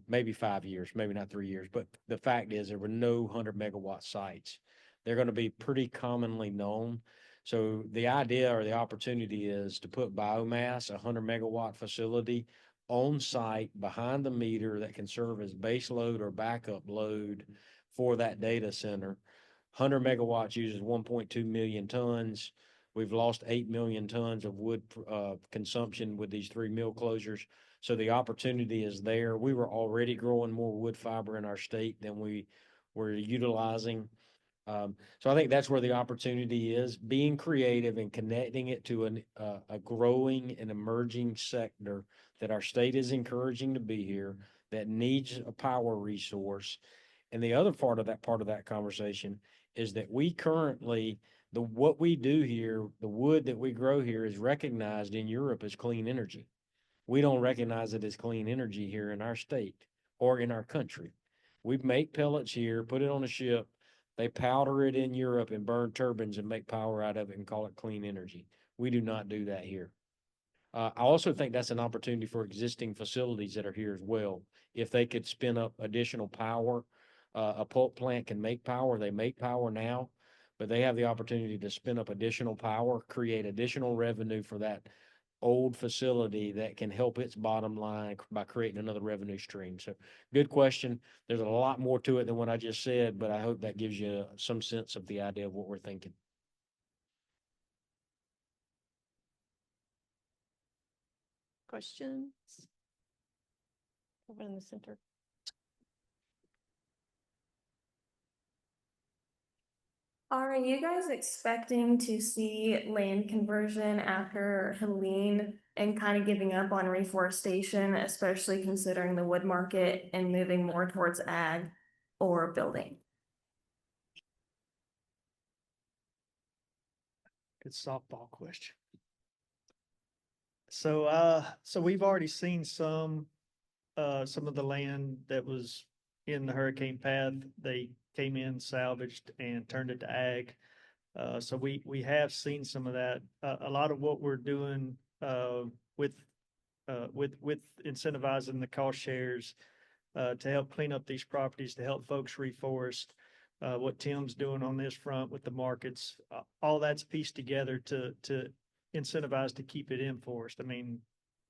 Maybe 5 years, maybe not 3 years, but the fact is there were no 100 megawatt sites. They're going to be pretty commonly known. So the idea or the opportunity is to put biomass, a 100 megawatt facility on site behind the meter that can serve as base load or backup load for that data center. 100 megawatts uses 1.2 million tons. We've lost 8 million tons of wood consumption with these 3 mill closures. So the opportunity is there. We were already growing more wood fiber in our state than we were utilizing. So I think that's where the opportunity is, being creative and connecting it to a growing and emerging sector that our state is encouraging to be here, that needs a power resource. And the other part of that conversation is that we currently, what we do here, the wood that we grow here is recognized in Europe as clean energy. We don't recognize it as clean energy here in our state or in our country. We make pellets here, put it on a ship, they powder it in Europe and burn turbines and make power out of it and call it clean energy. We do not do that here. I also think that's an opportunity for existing facilities that are here as well. If they could spin up additional power, a pulp plant can make power. They make power now, but they have the opportunity to spin up additional power, create additional revenue for that old facility that can help its bottom line by creating another revenue stream. So good question. There's a lot more to it than what I just said, but I hope that gives you some sense of the idea of what we're thinking. Questions? Over in the center. Are you guys expecting to see land conversion after Helene and kind of giving up on reforestation, especially considering the wood market and moving more towards ag or building? Good softball question. So we've already seen some of the land that was in the hurricane path. They came in, salvaged, and turned it to ag. So we have seen some of that. A lot of what we're doing with incentivizing the cost shares to help clean up these properties, to help folks reforest. What Tim's doing on this front with the markets, all that's pieced together to incentivize to keep it in forest. I mean,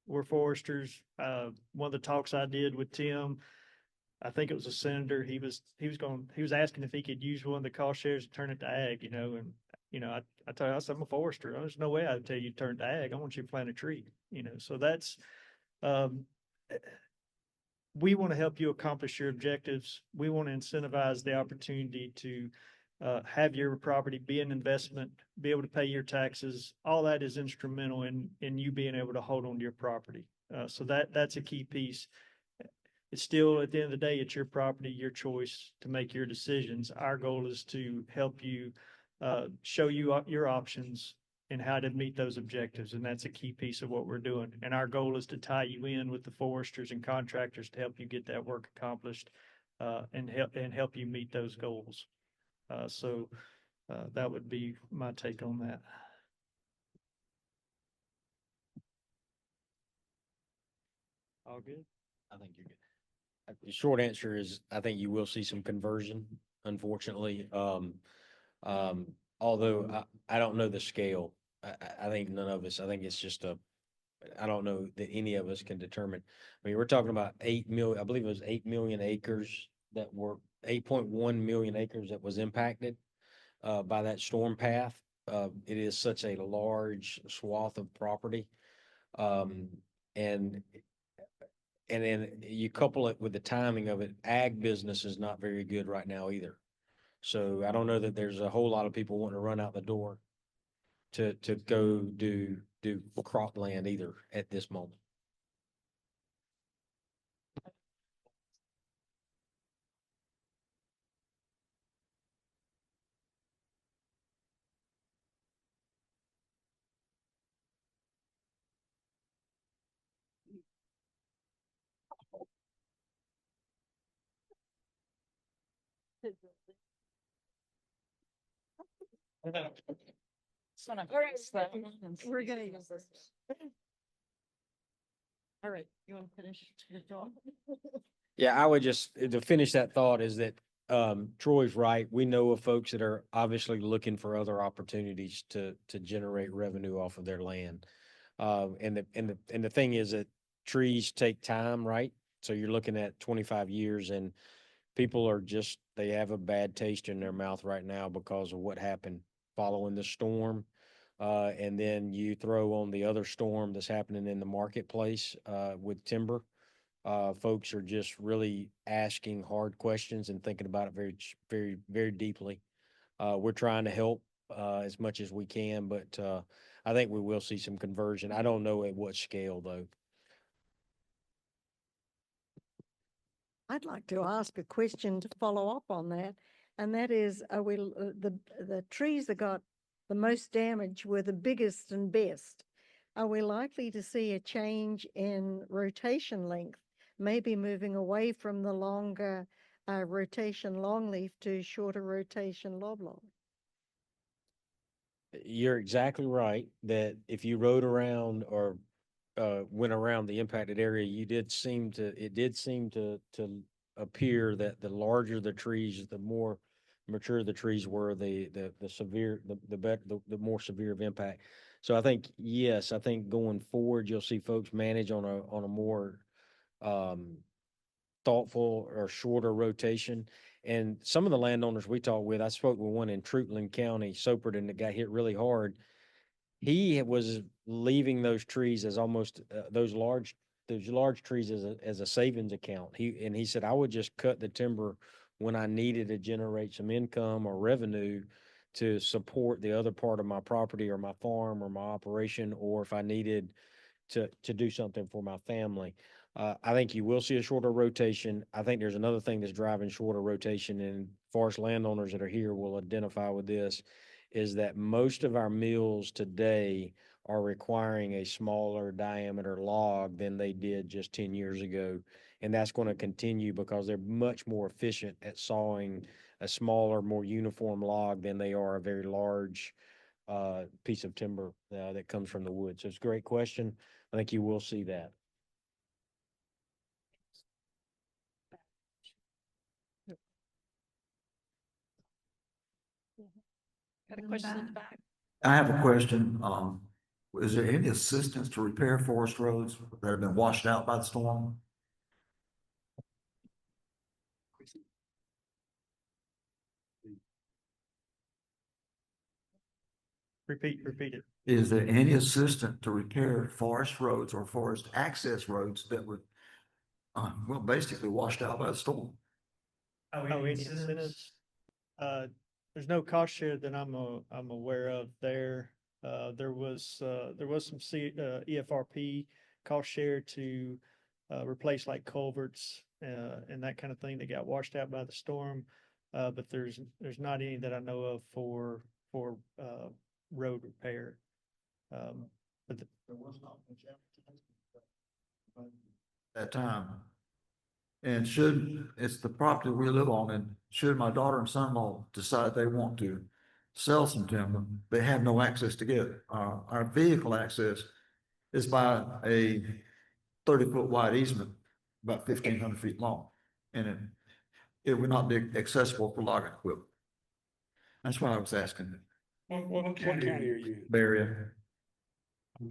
we're foresters. One of the talks I did with Tim, I think it was a senator. He was asking if he could use one of the cost shares and turn it to ag. And I told him, I said, I'm a forester. There's no way I'd tell you to turn it to ag. I want you to plant a tree. So that's we want to help you accomplish your objectives. We want to incentivize the opportunity to have your property be an investment, be able to pay your taxes. All that is instrumental in you being able to hold on to your property. So that's a key piece. It's still, at the end of the day, it's your property, your choice to make your decisions. Our goal is to help you, show you your options and how to meet those objectives. And that's a key piece of what we're doing. And our goal is to tie you in with the foresters and contractors to help you get that work accomplished, and help you meet those goals. So that would be my take on that. All good? I think you're good. The short answer is, I think you will see some conversion, unfortunately. Although I don't know the scale. I think none of us, I think it's just I don't know that any of us can determine. I mean, we're talking about 8 million, I believe it was 8 million acres that were 8.1 million acres that was impacted by that storm path. It is such a large swath of property. And then you couple it with the timing of it, ag business is not very good right now either. So I don't know that there's a whole lot of people wanting to run out the door to go do cropland either at this moment. We're gonna use this. All right, you want to finish your thought? Yeah, I would just, to finish that thought is that, Troy's right. We know of folks that are obviously looking for other opportunities to generate revenue off of their land. And the thing is that trees take time, right? So you're looking at 25 years and people are just, they have a bad taste in their mouth right now because of what happened following the storm. And then you throw on the other storm that's happening in the marketplace, with timber. Folks are just really asking hard questions and thinking about it very, very, very deeply. We're trying to help, as much as we can, but, I think we will see some conversion. I don't know at what scale though. I'd like to ask a question to follow up on that, and that is, the trees that got the most damage were the biggest and best. Are we likely to see a change in rotation length, maybe moving away from the longer rotation longleaf to shorter rotation loblolly? You're exactly right that if you rode around or went around the impacted area, it did seem to appear that the larger the trees, the more mature the trees were, the more severe of impact. So I think, yes, I think going forward, you'll see folks manage on a more thoughtful or shorter rotation. And some of the landowners we talked with, I spoke with one in Troutland County, Soperton, that got hit really hard. He was leaving those trees as almost those large trees as a savings account. He said, I would just cut the timber when I needed to generate some income or revenue to support the other part of my property or my farm or my operation, or if I needed to do something for my family. I think you will see a shorter rotation. I think there's another thing that's driving shorter rotation, and forest landowners that are here will identify with this, is that most of our mills today are requiring a smaller diameter log than they did just 10 years ago. And that's going to continue because they're much more efficient at sawing a smaller, more uniform log than they are a very large piece of timber that comes from the wood. So it's a great question. I think you will see that. Got a question in the back? I have a question. Is there any assistance to repair forest roads that have been washed out by the storm? Repeat it. Is there any assistance to repair forest roads or forest access roads that would Well, basically washed out by the storm. Oh, any incentives? There's no cost share that I'm aware of there. There was some EFRP cost share to replace like culverts and that kind of thing that got washed out by the storm. But there's not any that I know of for road repair. But there was not much That time. And should, it's the property we live on, and should my daughter and son-in-law decide they want to sell some timber, they have no access to get it. Our vehicle access is by a 30-foot wide easement, about 1,500 feet long. And it would not be accessible for logging equipment. That's why I was asking. What county are you in? Barrier.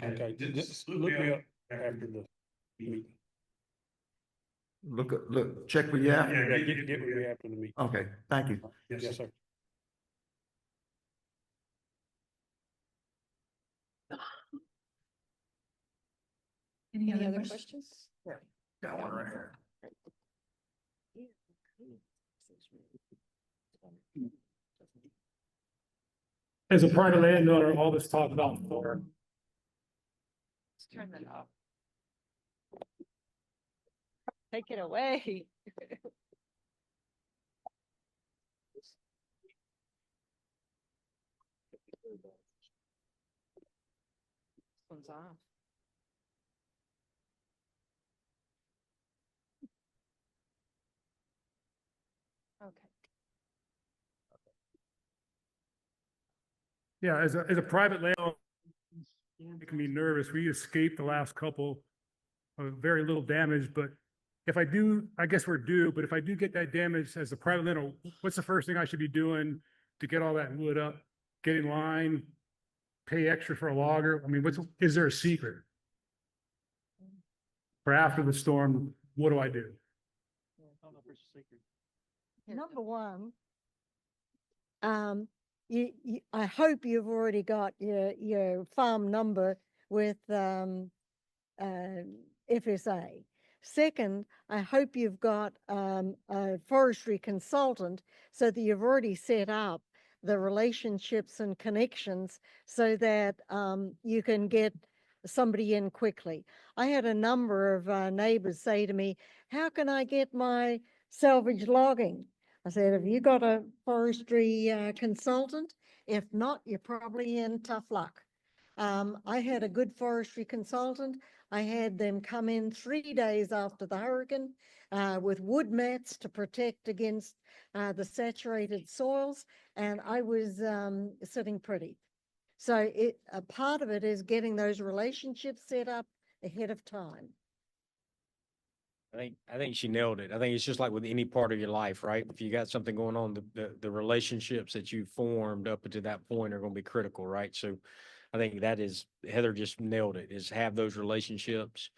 Okay, just look me up after the meeting. Look, check with you after. Yeah, get with me after the meeting. Okay, thank you. Yes, sir. Any other questions? Got one right here. As a private landowner, all this talk about for Let's turn that off. Take it away. This one's off. Okay. yeah, as a private landowner, it can be nervous. We escaped the last couple of very little damage, but if I do, I guess we're due, but if I do get that damage as a private landowner, what's the first thing I should be doing to get all that wood up, get in line, pay extra for a logger? I mean, is there a secret? For after the storm, what do I do? Number one, I hope you've already got your farm number with FSA. Second, I hope you've got a forestry consultant so that you've already set up the relationships and connections so that you can get somebody in quickly. I had a number of neighbors say to me, how can I get my salvage logging? I said, have you got a forestry consultant? If not, you're probably in tough luck. I had a good forestry consultant. I had them come in 3 days after the hurricane with wood mats to protect against the saturated soils, and I was sitting pretty. So a part of it is getting those relationships set up ahead of time. I think she nailed it. I think it's just like with any part of your life, right? If you got something going on, the relationships that you formed up to that point are going to be critical, right? So I think that is, Heather just nailed it, is have those relationships.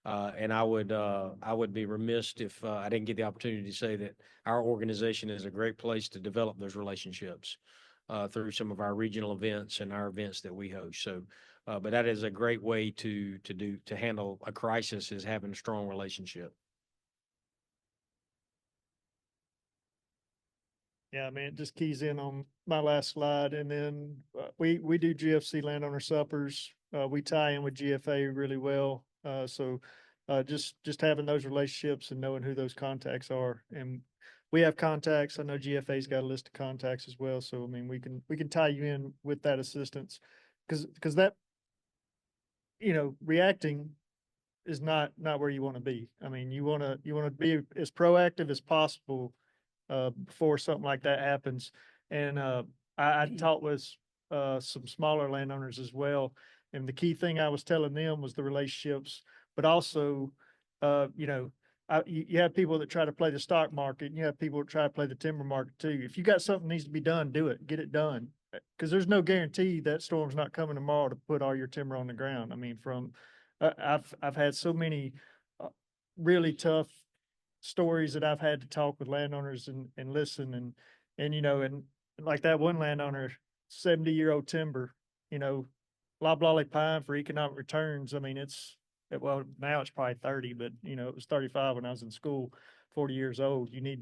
And I would be remiss if I didn't get the opportunity to say that our organization is a great place to develop those relationships through some of our regional events and our events that we host. So, but that is a great way to handle a crisis, is having a strong relationship. Yeah, I mean, it just keys in on my last slide, and then we do GFC landowner suppers. We tie in with GFA really well. So just having those relationships and knowing who those contacts are, and we have contacts. I know GFA's got a list of contacts as well. So I mean, we can tie you in with that assistance, because that, reacting is not where you want to be. I mean, you want to be as proactive as possible before something like that happens. And I talked with some smaller landowners as well. And the key thing I was telling them was the relationships, but also, you have people that try to play the stock market, and you have people that try to play the timber market too. If you got something that needs to be done, do it, get it done. Because there's no guarantee that storm's not coming tomorrow to put all your timber on the ground. I mean, I've had so many really tough stories that I've had to talk with landowners and listen and like that one landowner, 70-year-old timber, loblolly pine for economic returns. I mean, it's Well, now it's probably 30, but you know, it was 35 when I was in school, 40 years old. You need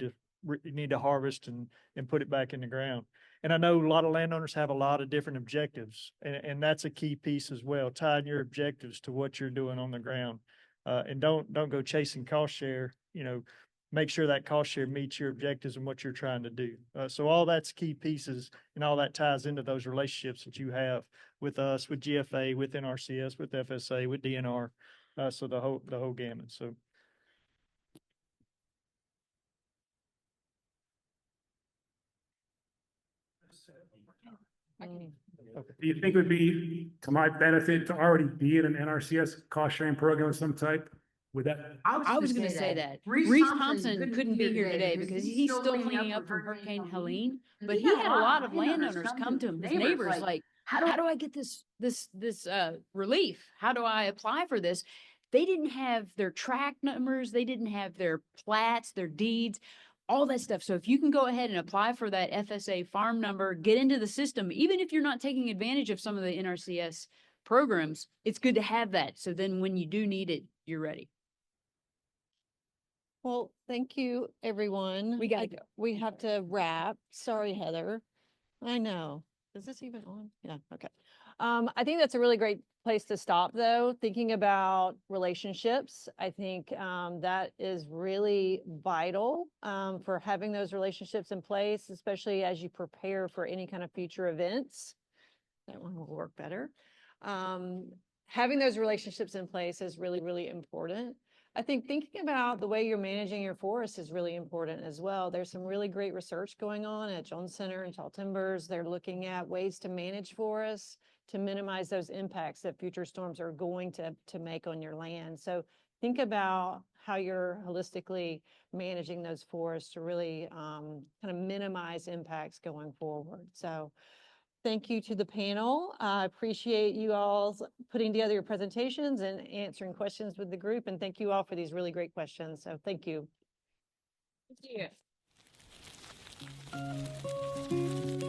to harvest and put it back in the ground. And I know a lot of landowners have a lot of different objectives, and that's a key piece as well, tying your objectives to what you're doing on the ground. And don't go chasing cost share, you know, make sure that cost share meets your objectives and what you're trying to do. So all that's key pieces, and all that ties into those relationships that you have with us, with GFA, with NRCS, with FSA, with DNR. So the whole gamut. So. Do you think it would be to my benefit to already be in an NRCS cost sharing program of some type? Would that? I was gonna say that. Reese Thompson couldn't be here today because he's still cleaning up from Hurricane Helene, but he had a lot of landowners come to him, his neighbors, like, how do I get this relief? How do I apply for this? They didn't have their track numbers, they didn't have their plats, their deeds, all that stuff. So if you can go ahead and apply for that FSA farm number, get into the system, even if you're not taking advantage of some of the NRCS programs, it's good to have that. So then when you do need it, you're ready. Well, thank you, everyone. We gotta go. We have to wrap. Sorry, Heather. I know. Is this even on? Yeah, okay. I think that's a really great place to stop, though, thinking about relationships. I think that is really vital for having those relationships in place, especially as you prepare for any kind of future events. That one will work better. Having those relationships in place is really, really important. I think thinking about the way you're managing your forest is really important as well. There's some really great research going on at Jones Center and Tall Timbers. They're looking at ways to manage forests to minimize those impacts that future storms are going to make on your land. So think about how you're holistically managing those forests to really kind of minimize impacts going forward. So thank you to the panel. I appreciate you all putting together your presentations and answering questions with the group. And thank you all for these really great questions. So thank you. Thank you.